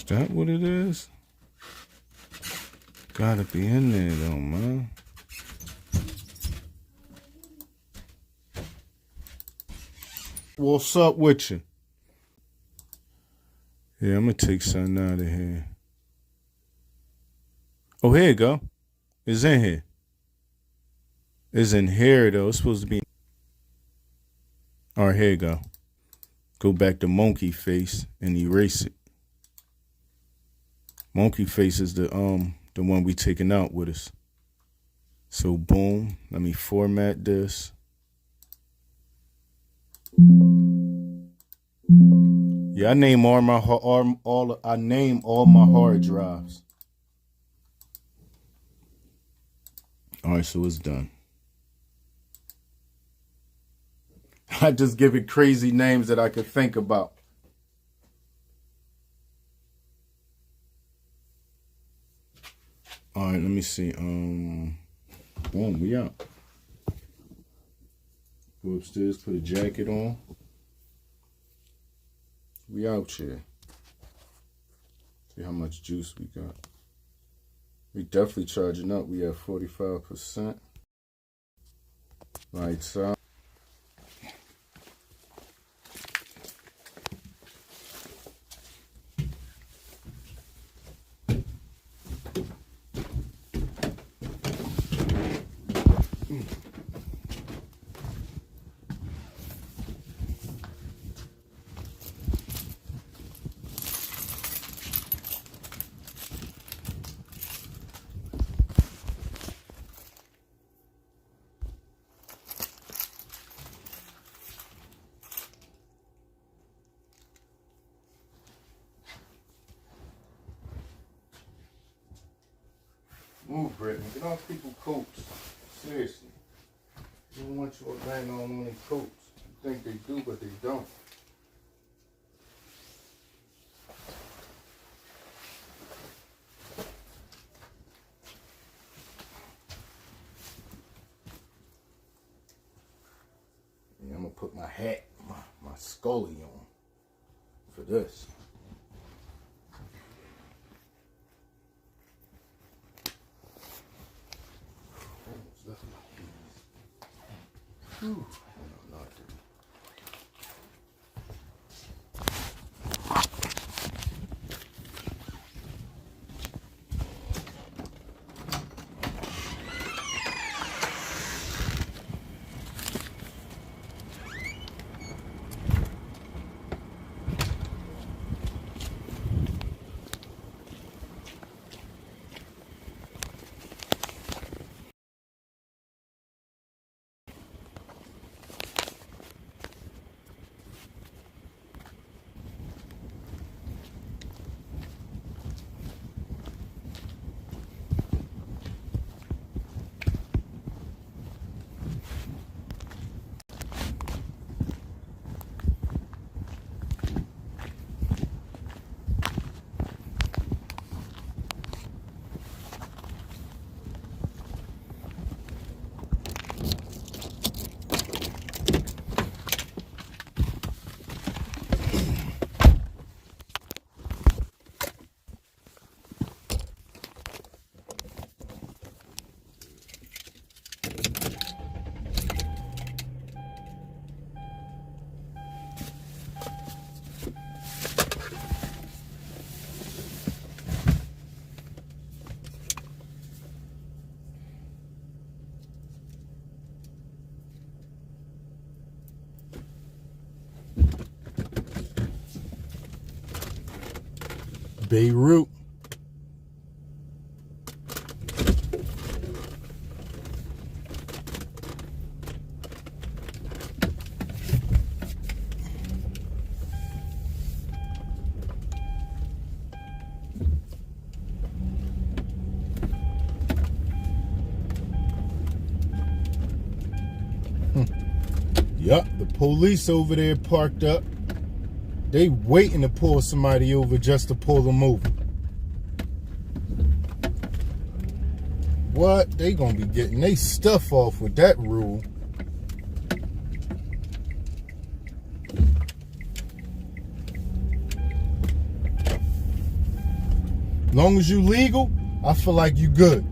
that what it is? Gotta be in there though, man. What's up with you? Yeah, I'm gonna take something out of here. Oh, here you go. It's in here. It's in here though. It's supposed to be. All right, here you go. Go back to monkey face and erase it. Monkey face is the one we taking out with us. So boom, let me format this. Yeah, I name all my I name all my hard drives. All right, so it's done. I just give it crazy names that I could think about. All right, let me see. Boom, we out. Go upstairs, put a jacket on. We out here. See how much juice we got. We definitely charging up. We have 45%. Lights out. Move, Brittany. Get off people's coats. Seriously. You don't want you to bang on their coats. You think they do, but they don't. Yeah, I'm going to put my hat, my scully on for this. Ooh. Beirut. Yup, the police over there parked up. They waiting to pull somebody over just to pull them over. What? They gonna be getting their stuff off with that rule. Long as you legal, I feel like you good.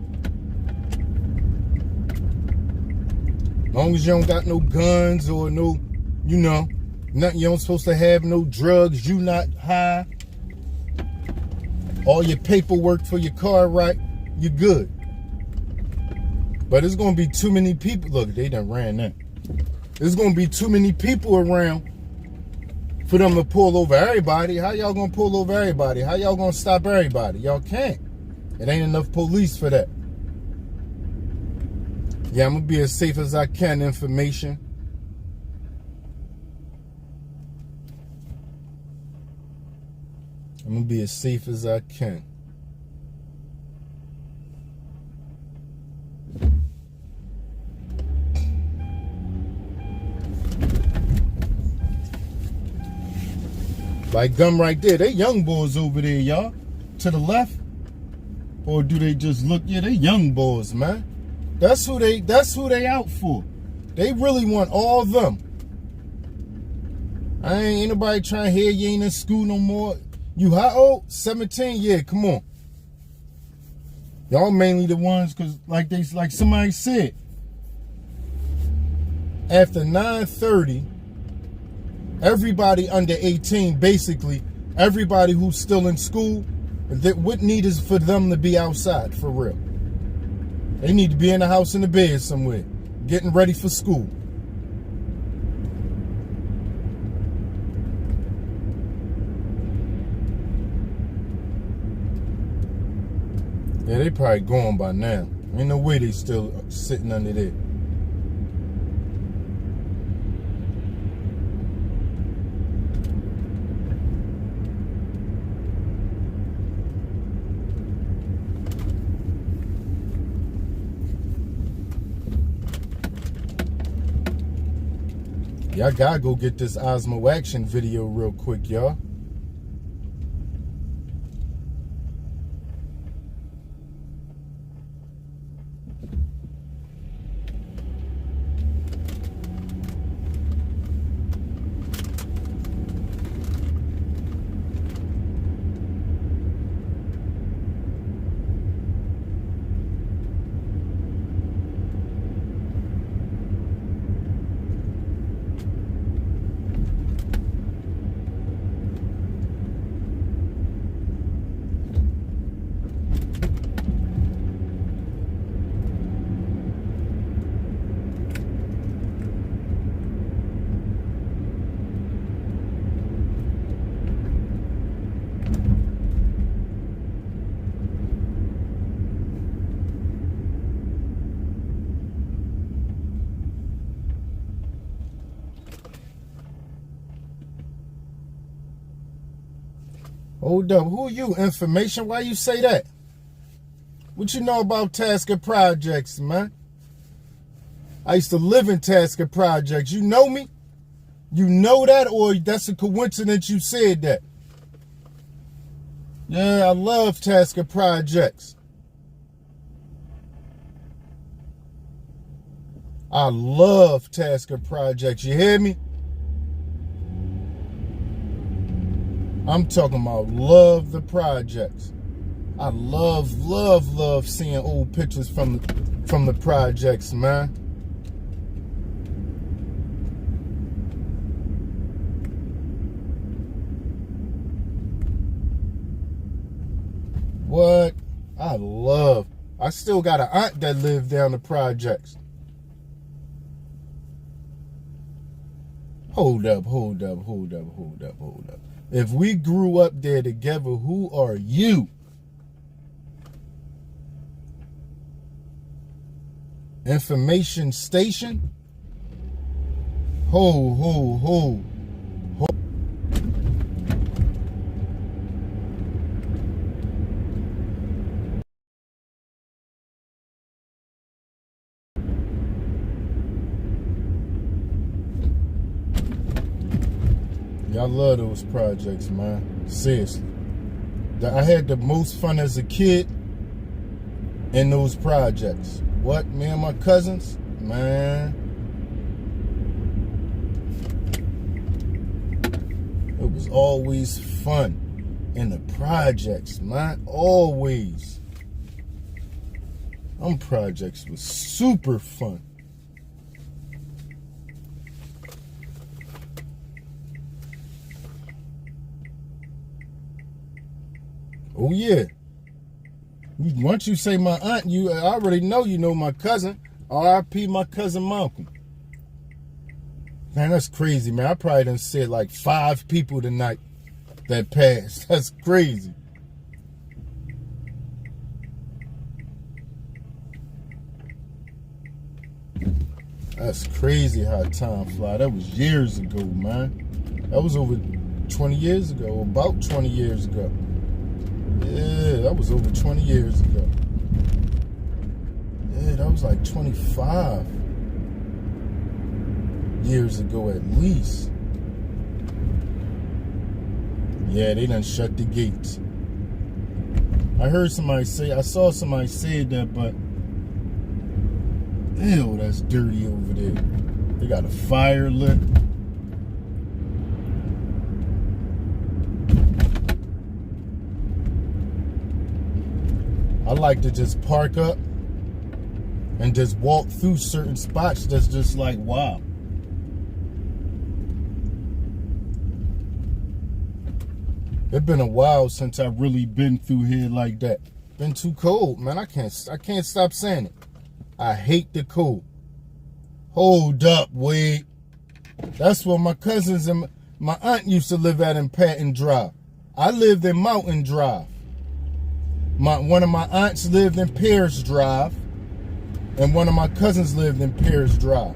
Long as you don't got no guns or no, you know, nothing, you don't supposed to have no drugs, you not high. All your paperwork for your car right, you good. But it's gonna be too many people. Look, they done ran that. There's gonna be too many people around for them to pull over everybody. How y'all gonna pull over everybody? How y'all gonna stop everybody? Y'all can't. It ain't enough police for that. Yeah, I'm gonna be as safe as I can. Information. I'm gonna be as safe as I can. Like them right there, they young boys over there, y'all. To the left. Or do they just look? Yeah, they young boys, man. That's who they out for. They really want all of them. Ain't nobody trying to hear you ain't in school no more. You how old? 17? Yeah, come on. Y'all mainly the ones, cause like somebody said, after 9:30, everybody under 18, basically, everybody who's still in school, that what need is for them to be outside for real. They need to be in the house in the bed somewhere, getting ready for school. Yeah, they probably gone by now. Ain't no way they still sitting under there. Y'all gotta go get this Osmo Action video real quick, y'all. Hold up, who are you, information? Why you say that? What you know about Tasker Projects, man? I used to live in Tasker Projects. You know me? You know that, or that's a coincidence you said that? Yeah, I love Tasker Projects. I love Tasker Projects. You hear me? I'm talking about love the projects. I love seeing old pictures from the projects, man. What? I still got an aunt that lived down the projects. Hold up. If we grew up there together, who are you? Information station? Ho. Y'all love those projects, man. Seriously. I had the most fun as a kid in those projects. What? Me and my cousins? Man. It was always fun. in the projects, man. Always. Them projects was super fun. Oh yeah. Once you say my aunt, I already know you know my cousin. R.I.P. my cousin Malcolm. Man, that's crazy, man. I probably done said like 5 people tonight that passed. That's crazy. That's crazy how time fly. That was years ago, man. That was over 20 years ago, about 20 years ago. Yeah, that was over 20 years ago. Yeah, that was like 25 years ago at least. Yeah, they done shut the gates. I heard somebody say, I saw somebody say that, but ew, that's dirty over there. They got a fire lit. I like to just park up and just walk through certain spots that's just like, wow. It's been a while since I've really been through here like that. Been too cold, man. I can't stop saying it. I hate the cold. Hold up, wait. That's where my cousins and my aunt used to live at in Patton Drive. I lived in Mountain Drive. One of my aunts lived in Pierce Drive, and one of my cousins lived in Pierce Drive.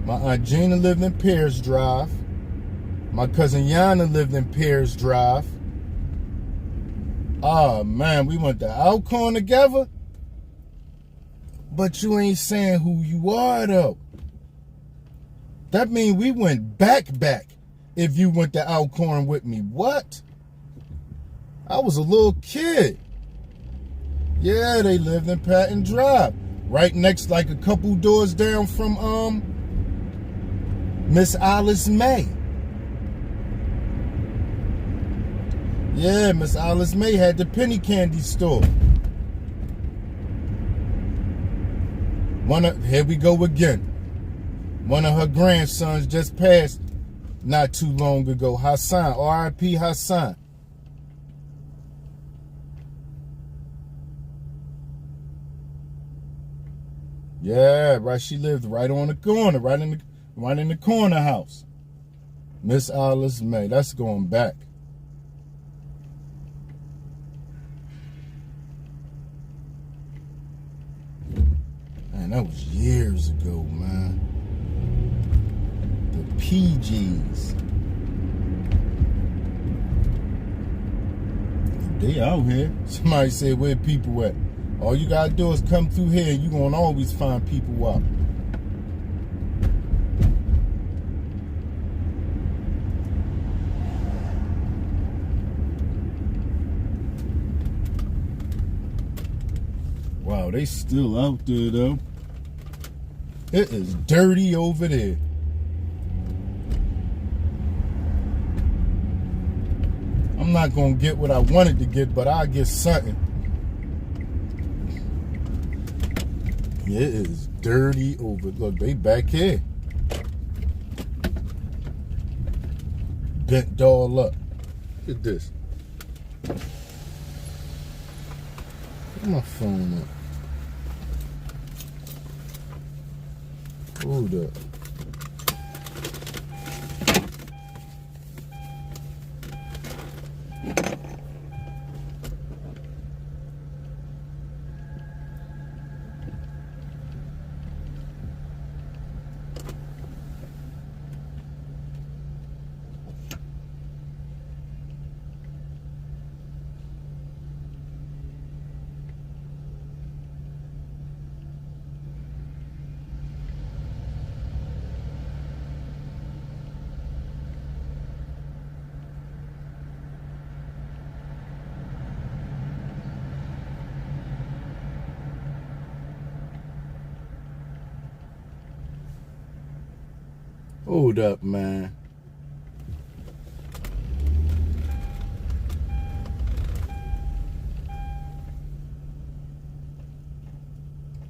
My aunt Gina lived in Pierce Drive. My cousin Yana lived in Pierce Drive. Oh man, we went to Alcorn together. But you ain't saying who you are though. That means we went back if you went to Alcorn with me. What? I was a little kid. Yeah, they lived in Patton Drive. Right next, like a couple doors down from Miss Alice May. Yeah, Miss Alice May had the penny candy store. Here we go again. One of her grandsons just passed not too long ago. Hassan, R.I.P. Hassan. Yeah, right. She lived right on the corner, right in the corner house. Miss Alice May. That's going back. Man, that was years ago, man. The PGs. They out here. Somebody said, where people at? All you gotta do is come through here and you gonna always find people out. Wow, they still out there though. It is dirty over there. I'm not gonna get what I wanted to get, but I'll get something. Yeah, it is dirty over. Look, they back here. Bent all up. Look at this. Where my phone at? Hold up. Hold up, man.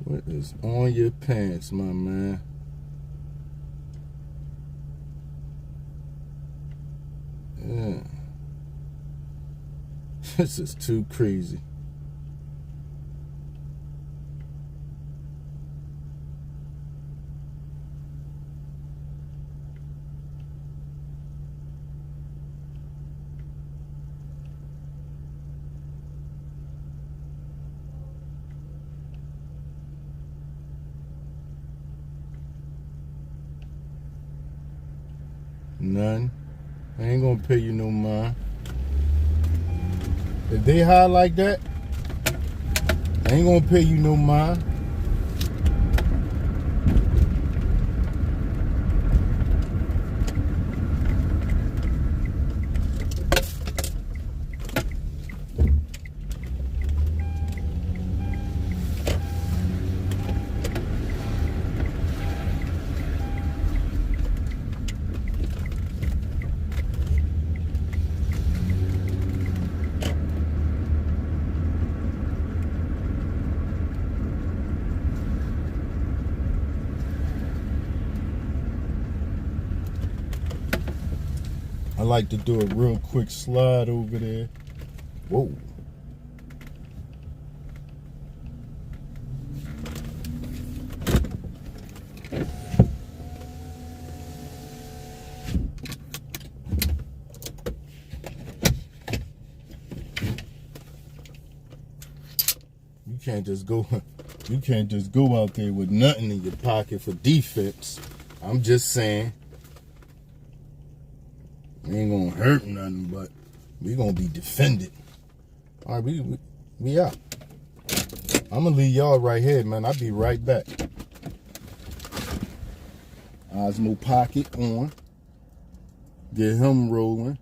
What is on your pants, my man? Yeah. This is too crazy. None. I ain't gonna pay you no mind. If they high like that, I ain't gonna pay you no mind. I like to do a real quick slide over there. Whoa. You can't just go out there with nothing in your pocket for defense. I'm just saying. Ain't gonna hurt nothing, but we gonna be defended. All right, we out. I'm gonna leave y'all right here, man. I'll be right back. Osmo Pocket on. Get him rolling.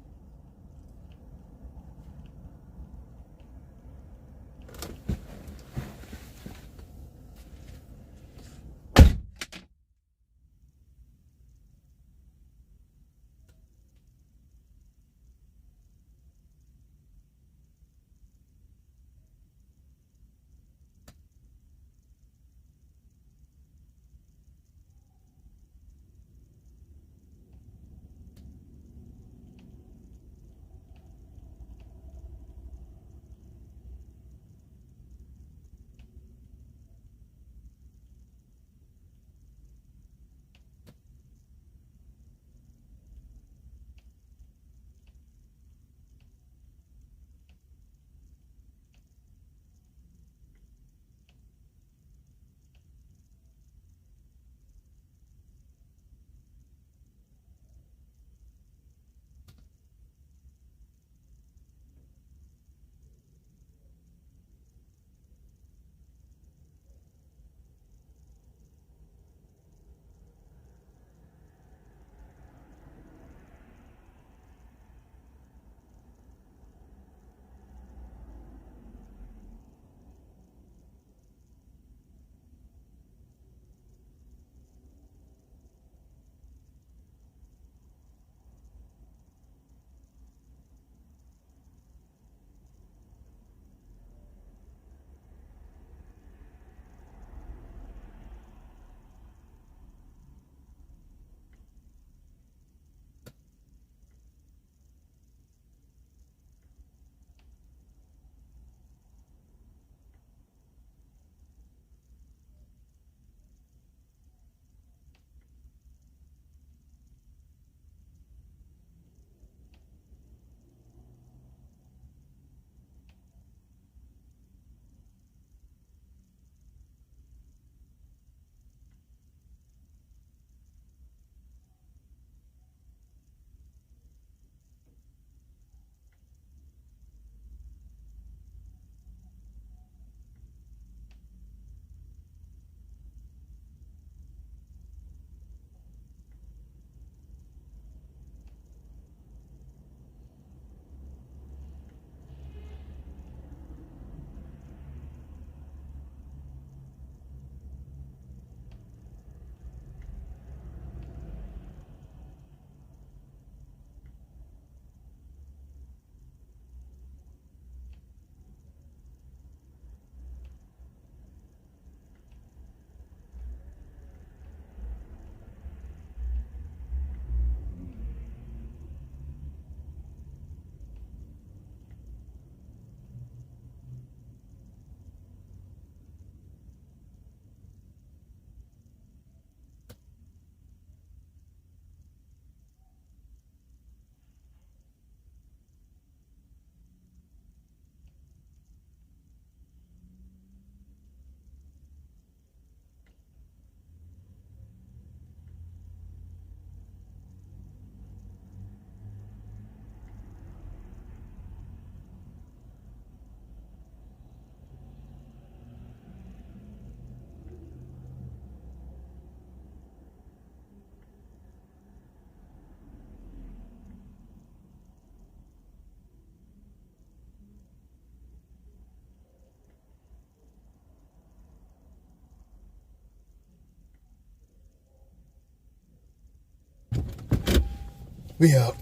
We out.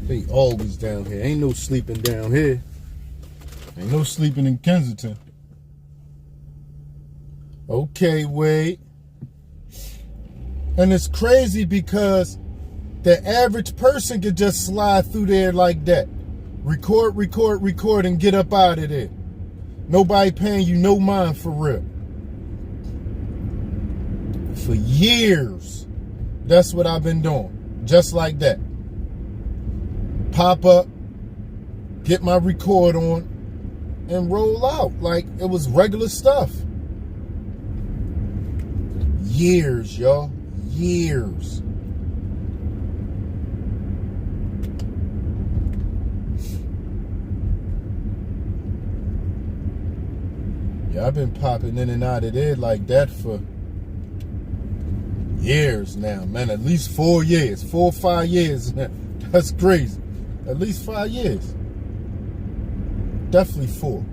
They always down here. Ain't no sleeping down here. Ain't no sleeping in Kensington. Okay, wait. And it's crazy because the average person could just slide through there like that. Record, record, record, and get up out of there. Nobody paying you no mind for real. For years, that's what I've been doing. Just like that. Pop up, get my record on, and roll out like it was regular stuff. Years, y'all. Years. Yeah, I've been popping in and out of there like that for years now, man. At least 4 years. 4 or 5 years now. That's crazy. At least 5 years. Definitely 4.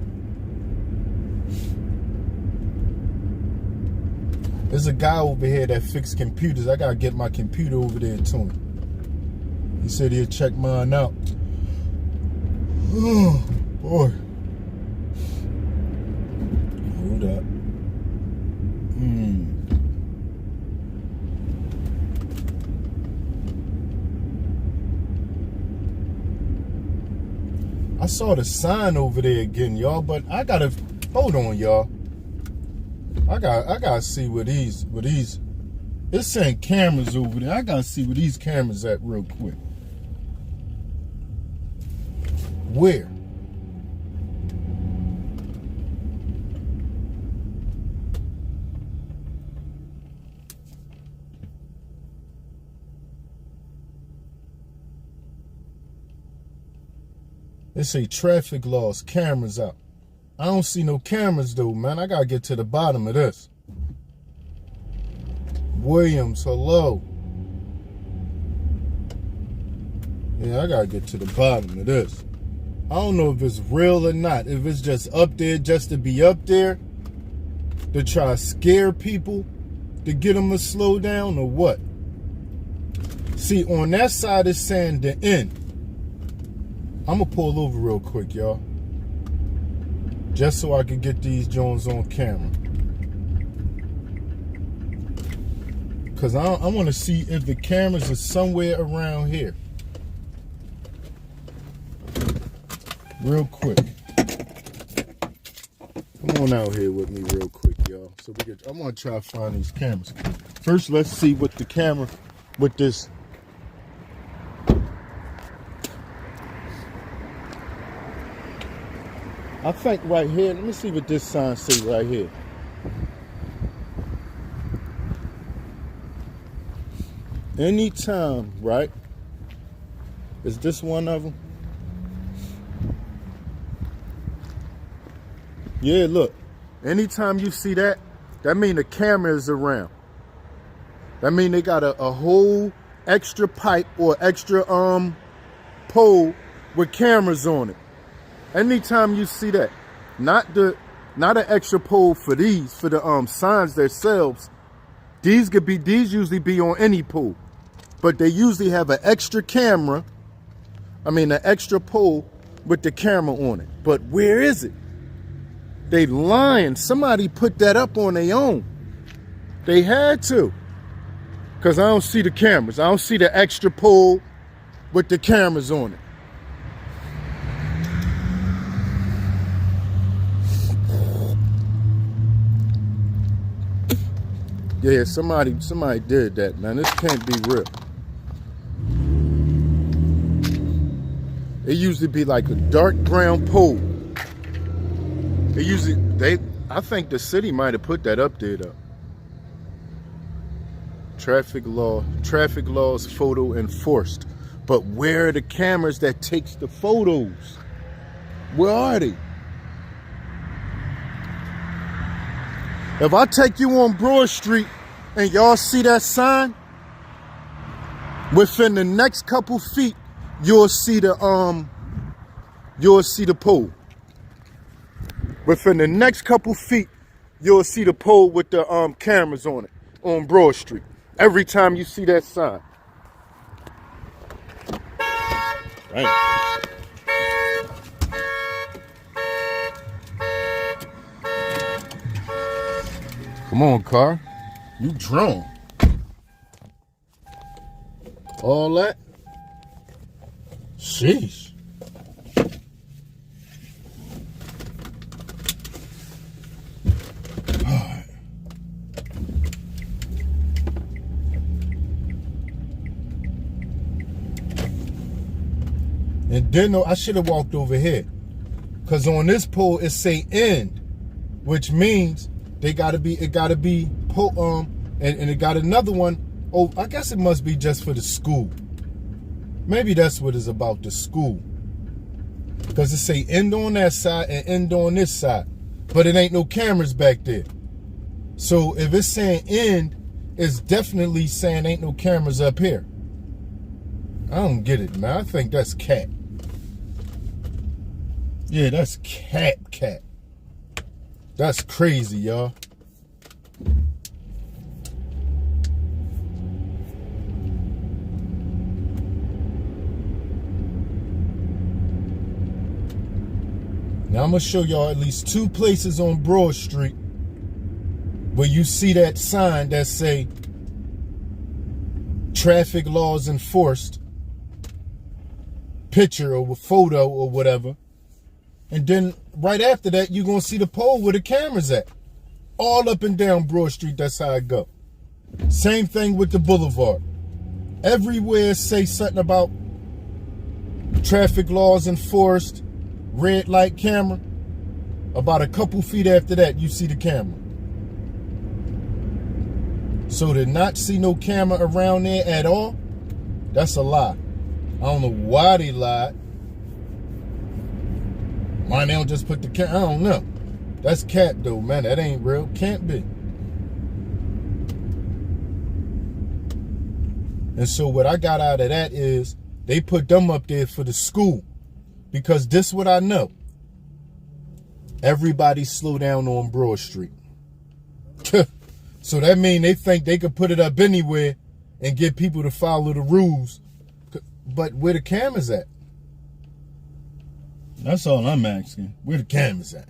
There's a guy over here that fixes computers. I gotta get my computer over there to him. He said he'll check mine out. Oh, boy. Hold up. I saw the sign over there again, y'all, but I gotta hold on, y'all. I gotta see where these it's saying cameras over there. I gotta see where these cameras at real quick. Where? They say traffic laws, cameras out. I don't see no cameras though, man. I gotta get to the bottom of this. Williams, hello. Yeah, I gotta get to the bottom of this. I don't know if it's real or not. If it's just up there just to be up there, to try to scare people, to get them to slow down or what. See, on that side it's saying the end. I'm gonna pull over real quick, y'all. Just so I can get these Jones on camera. Cause I want to see if the cameras are somewhere around here. Real quick. Come on out here with me real quick, y'all. So we get. I'm gonna try to find these cameras. First, let's see what the camera with this. I think right here, let me see what this sign says right here. Anytime, right? Is this one of them? Yeah, look. Anytime you see that, that means the camera is around. That means they got a whole extra pipe or extra pole with cameras on it. Anytime you see that, not an extra pole for these, for the signs themselves. These usually be on any pole, but they usually have an extra camera. I mean, an extra pole with the camera on it. But where is it? They lying. Somebody put that up on their own. They had to. Because I don't see the cameras. I don't see the extra pole with the cameras on it. Yeah, somebody did that, man. This can't be real. It used to be like a dark brown pole. I think the city might have put that up there though. Traffic laws photo enforced. But where are the cameras that takes the photos? Where are they? If I take you on Broad Street and y'all see that sign, within the next couple feet, you'll see the pole. Within the next couple feet, you'll see the pole with the cameras on it on Broad Street. Every time you see that sign. Right. Come on, car. You drunk. All that? Sheesh. Alright. And then I should have walked over here. Cause on this pole it say end, which means it gotta be and it got another one. Oh, I guess it must be just for the school. Maybe that's what it's about, the school. Because it say end on that side and end on this side. But it ain't no cameras back there. So if it's saying end, it's definitely saying ain't no cameras up here. I don't get it, man. I think that's cat. Yeah, that's cat. That's crazy, y'all. Now I'm gonna show y'all at least 2 places on Broad Street where you see that sign that say traffic laws enforced, picture or photo or whatever. And then right after that, you're gonna see the pole where the camera's at. All up and down Broad Street, that's how it go. Same thing with the boulevard. Everywhere say something about traffic laws enforced, red light camera. About a couple feet after that, you see the camera. So to not see no camera around there at all, that's a lie. I don't know why they lied. Why they don't just put the camera? I don't know. That's cap though, man. That ain't real. Can't be. And so what I got out of that is they put them up there for the school. Because this what I know. Everybody slow down on Broad Street. So that means they think they could put it up anywhere and get people to follow the rules. But where the cameras at? That's all I'm asking. Where the cameras at?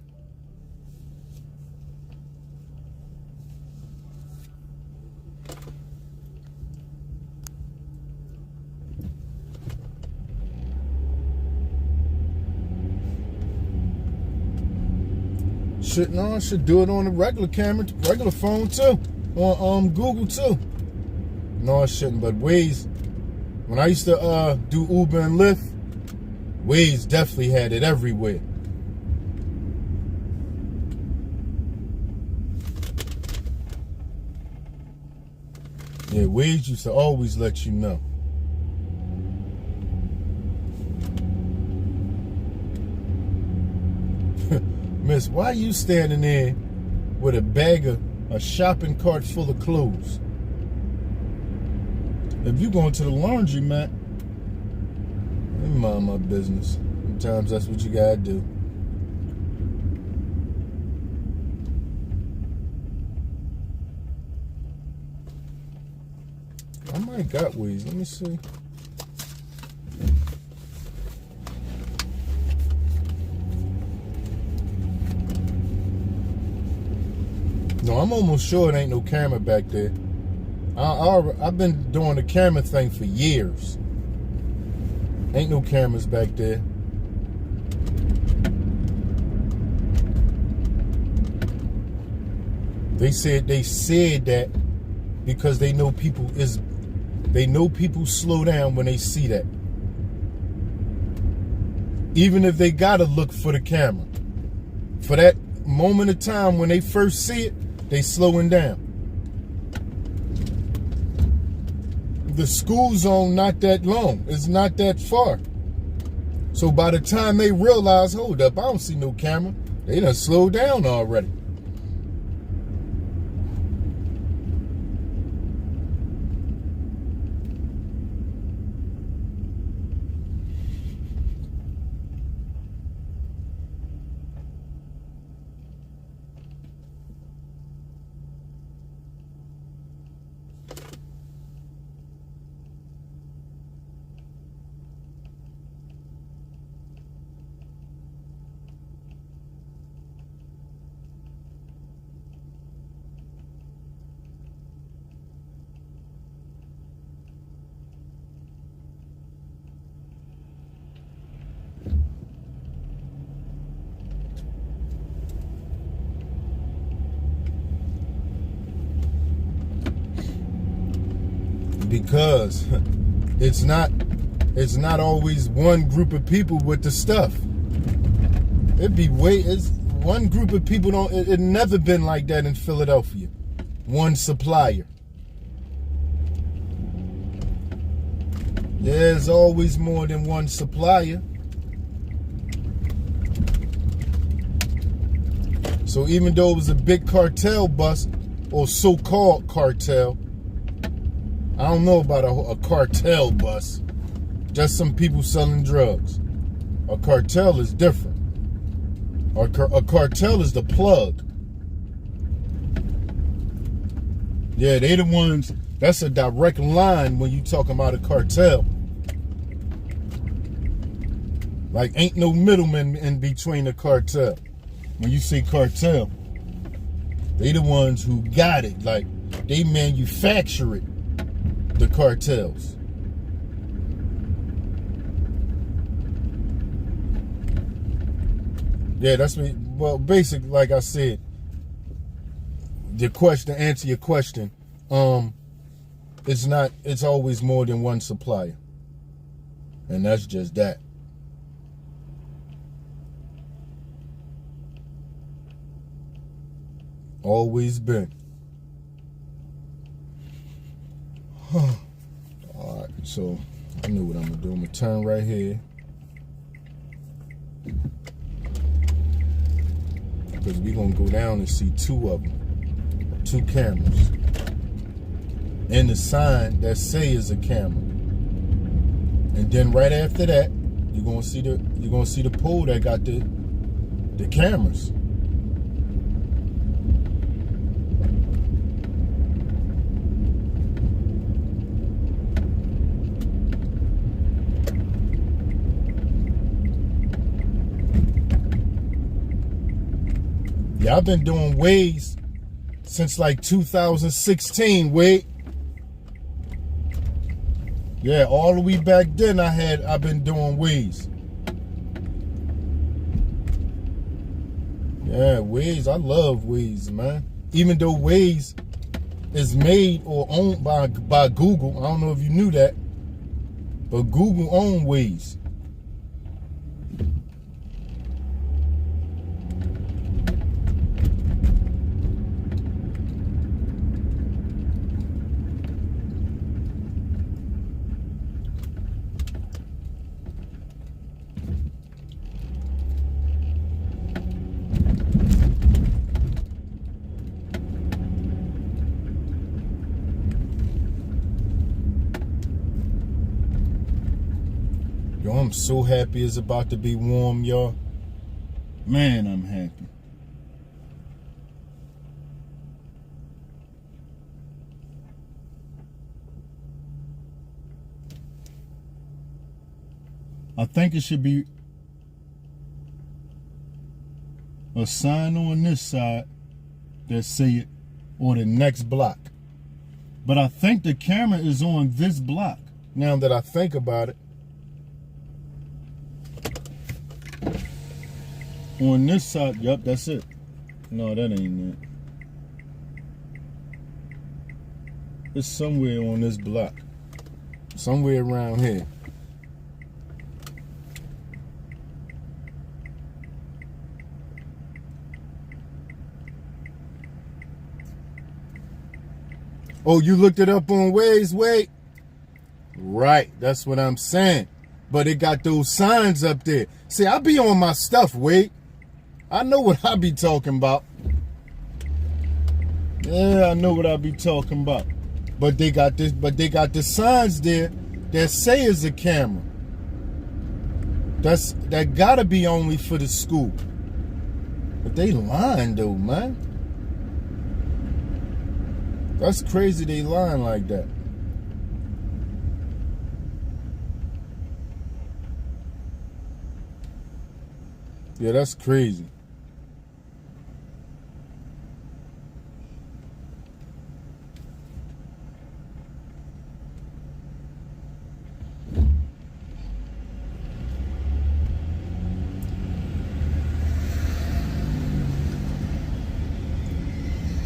I should do it on the regular camera, regular phone too, on Google too. No, I shouldn't. But Waze, when I used to do Uber and Lyft, Waze definitely had it everywhere. Yeah, Waze used to always let you know. Miss, why you standing there with a shopping cart full of clothes? If you going to the laundromat, let me mind my business. Sometimes that's what you gotta do. I might got Waze. Let me see. So I'm almost sure it ain't no camera back there. I've been doing the camera thing for years. Ain't no cameras back there. They said that because they know people slow down when they see that. Even if they gotta look for the camera. For that moment of time when they first see it, they slowing down. The school zone not that long. It's not that far. So by the time they realize, hold up, I don't see no camera, they done slowed down already. Because it's not always one group of people with the stuff. It's one group of people. It never been like that in Philadelphia. One supplier. There's always more than one supplier. So even though it was a big cartel bust, or so-called cartel, I don't know about a cartel bus. Just some people selling drugs. A cartel is different. A cartel is the plug. Yeah, they the ones. That's a direct line when you talking about a cartel. Like ain't no middleman in between the cartel. When you say cartel, they the ones who got it. Like they manufacture it. The cartels. Yeah, that's me. Well, basically, like I said, to answer your question, it's always more than one supplier. And that's just that. Always been. Alright, so I know what I'm gonna do. I'm gonna turn right here. Because we're gonna go down and see two of them. Two cameras. And the sign that say is a camera. And then right after that, you're gonna see the pole that got the cameras. Yeah, I've been doing ways since like 2016. Wait. Yeah, all the way back then I've been doing ways. Yeah, Waze. I love Waze, man. Even though Waze is made or owned by Google. I don't know if you knew that. But Google owns Waze. Yo, I'm so happy it's about to be warm, y'all. Man, I'm happy. I think it should be a sign on this side that say it or the next block. But I think the camera is on this block, now that I think about it. On this side, yep, that's it. No, that ain't it. It's somewhere on this block. Somewhere around here. Oh, you looked it up on Waze, wait. Right, that's what I'm saying. But it got those signs up there. See, I be on my stuff, wait. I know what I be talking about. Yeah, I know what I be talking about. But they got this, the signs there that say it's a camera. That gotta be only for the school. But they lying though, man. That's crazy they lying like that. Yeah, that's crazy.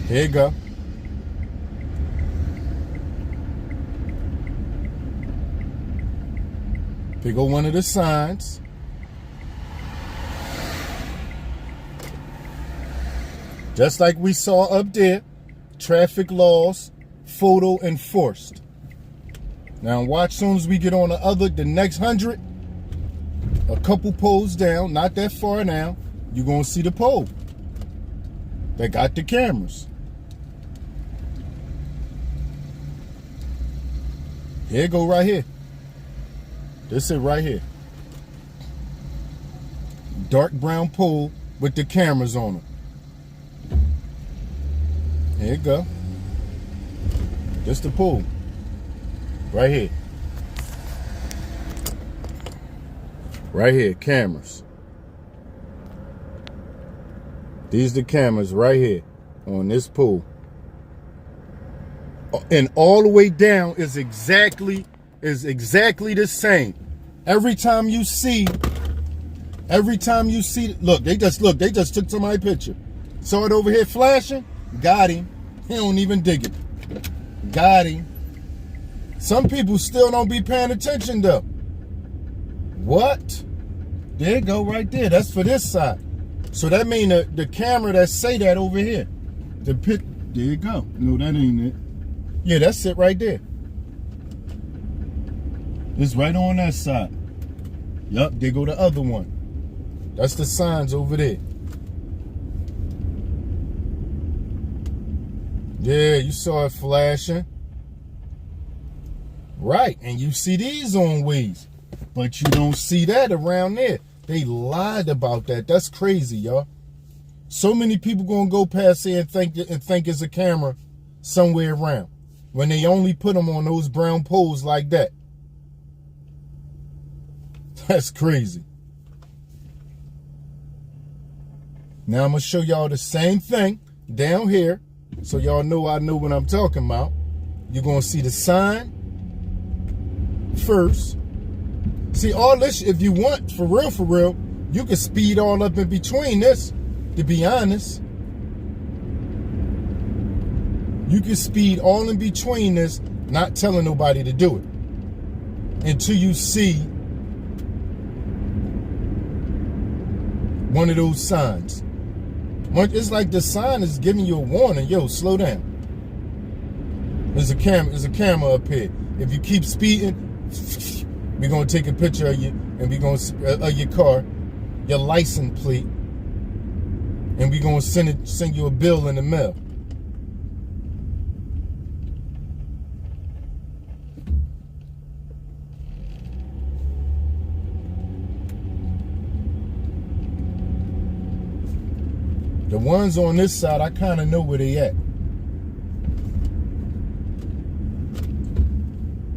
Here you go. Pick up one of the signs. Just like we saw up there, traffic laws, photo enforced. Now watch, soon as we get on the next 100, a couple poles down, not that far now, you're gonna see the pole. They got the cameras. Here it go right here. This is right here. Dark brown pole with the cameras on it. Here you go. This the pole. Right here. Right here, cameras. These the cameras right here on this pole. And all the way down is exactly the same. Every time you see, look, they just took somebody's picture. Saw it over here flashing, got him. He don't even dig it. Got him. Some people still don't be paying attention though. What? There you go right there. That's for this side. So that mean the camera that say that over here. The pit, there you go. No, that ain't it. Yeah, that's it right there. It's right on that side. Yup, there go the other one. That's the signs over there. Yeah, you saw it flashing. Right, and you see these on Waze. But you don't see that around there. They lied about that. That's crazy, y'all. So many people gonna go past here and think it's a camera somewhere around, when they only put them on those brown poles like that. That's crazy. Now I'm gonna show y'all the same thing down here, so y'all know I know what I'm talking about. You're gonna see the sign first. See, all this, if you want, for real, you can speed all up in between this, to be honest. You can speed all in between this, not telling nobody to do it, until you see one of those signs. It's like the sign is giving you a warning. Yo, slow down. There's a camera up here. If you keep speeding, we're gonna take a picture of you, and we're gonna of your car, your license plate, and we're gonna send you a bill in the mail. The ones on this side, I kind of know where they at.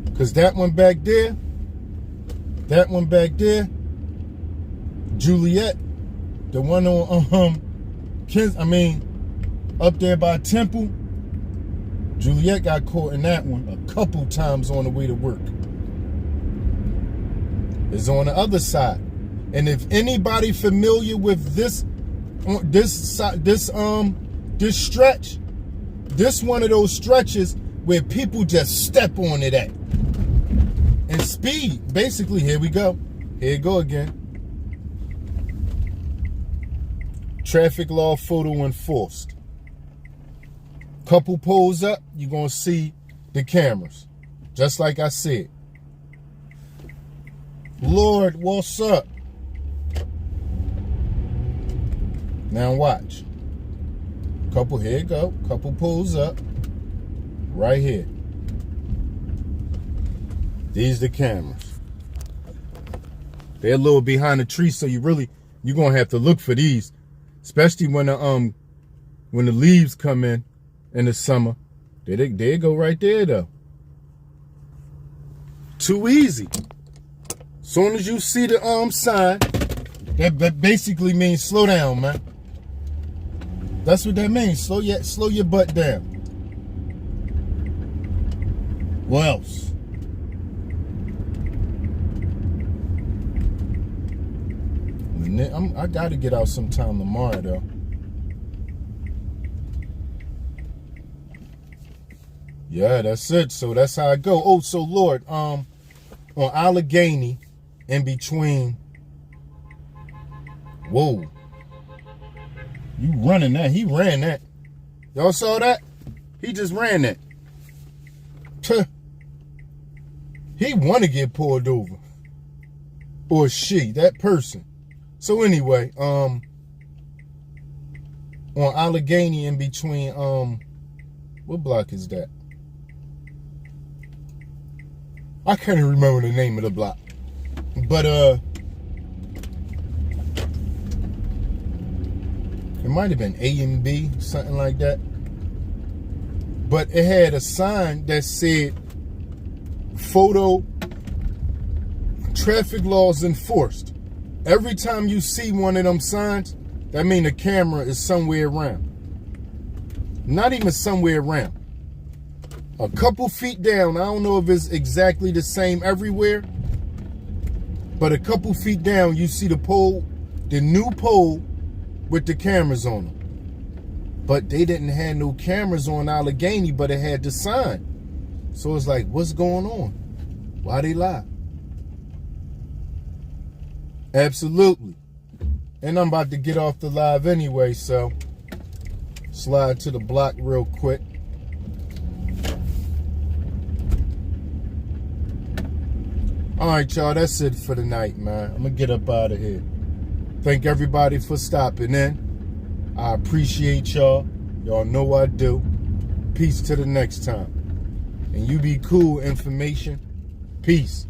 Because that one back there, Juliet, the one on, up there by Temple, Juliet got caught in that one a couple times on the way to work. It's on the other side. And if anybody familiar with this stretch, this one of those stretches where people just step on it at. And speed, basically, here we go. Here you go again. Traffic law photo enforced. Couple pulls up, you're going to see the cameras. Just like I said. Lord, what's up? Now watch. Couple, here you go. Couple pulls up. Right here. These the cameras. They're a little behind the tree, so you're going to have to look for these. Especially when the leaves come in the summer. They go right there though. Too easy. Soon as you see the sign, that basically means slow down, man. That's what that means. Slow your butt down. What else? I gotta get out sometime tomorrow though. Yeah, that's it. So that's how I go. Oh, so Lord, on Allegheny, in between. Whoa. You running that. He ran that. Y'all saw that? He just ran that. He want to get pulled over. Or she, that person. So anyway, on Allegheny in between, what block is that? I can't even remember the name of the block. But, it might have been A and B, something like that. But it had a sign that said, photo traffic laws enforced. Every time you see one of them signs, that means the camera is somewhere around. Not even somewhere around. A couple feet down. I don't know if it's exactly the same everywhere. But a couple feet down, you see the pole, the new pole with the cameras on them. But they didn't have no cameras on Allegheny, but it had the sign. So it's like, what's going on? Why they lie? Absolutely. And I'm about to get off the live anyway, so slide to the block real quick. All right, y'all, that's it for the night, man. I'm going to get up out of here. Thank everybody for stopping in. I appreciate y'all. Y'all know I do. Peace to the next time. And you be cool, information. Peace.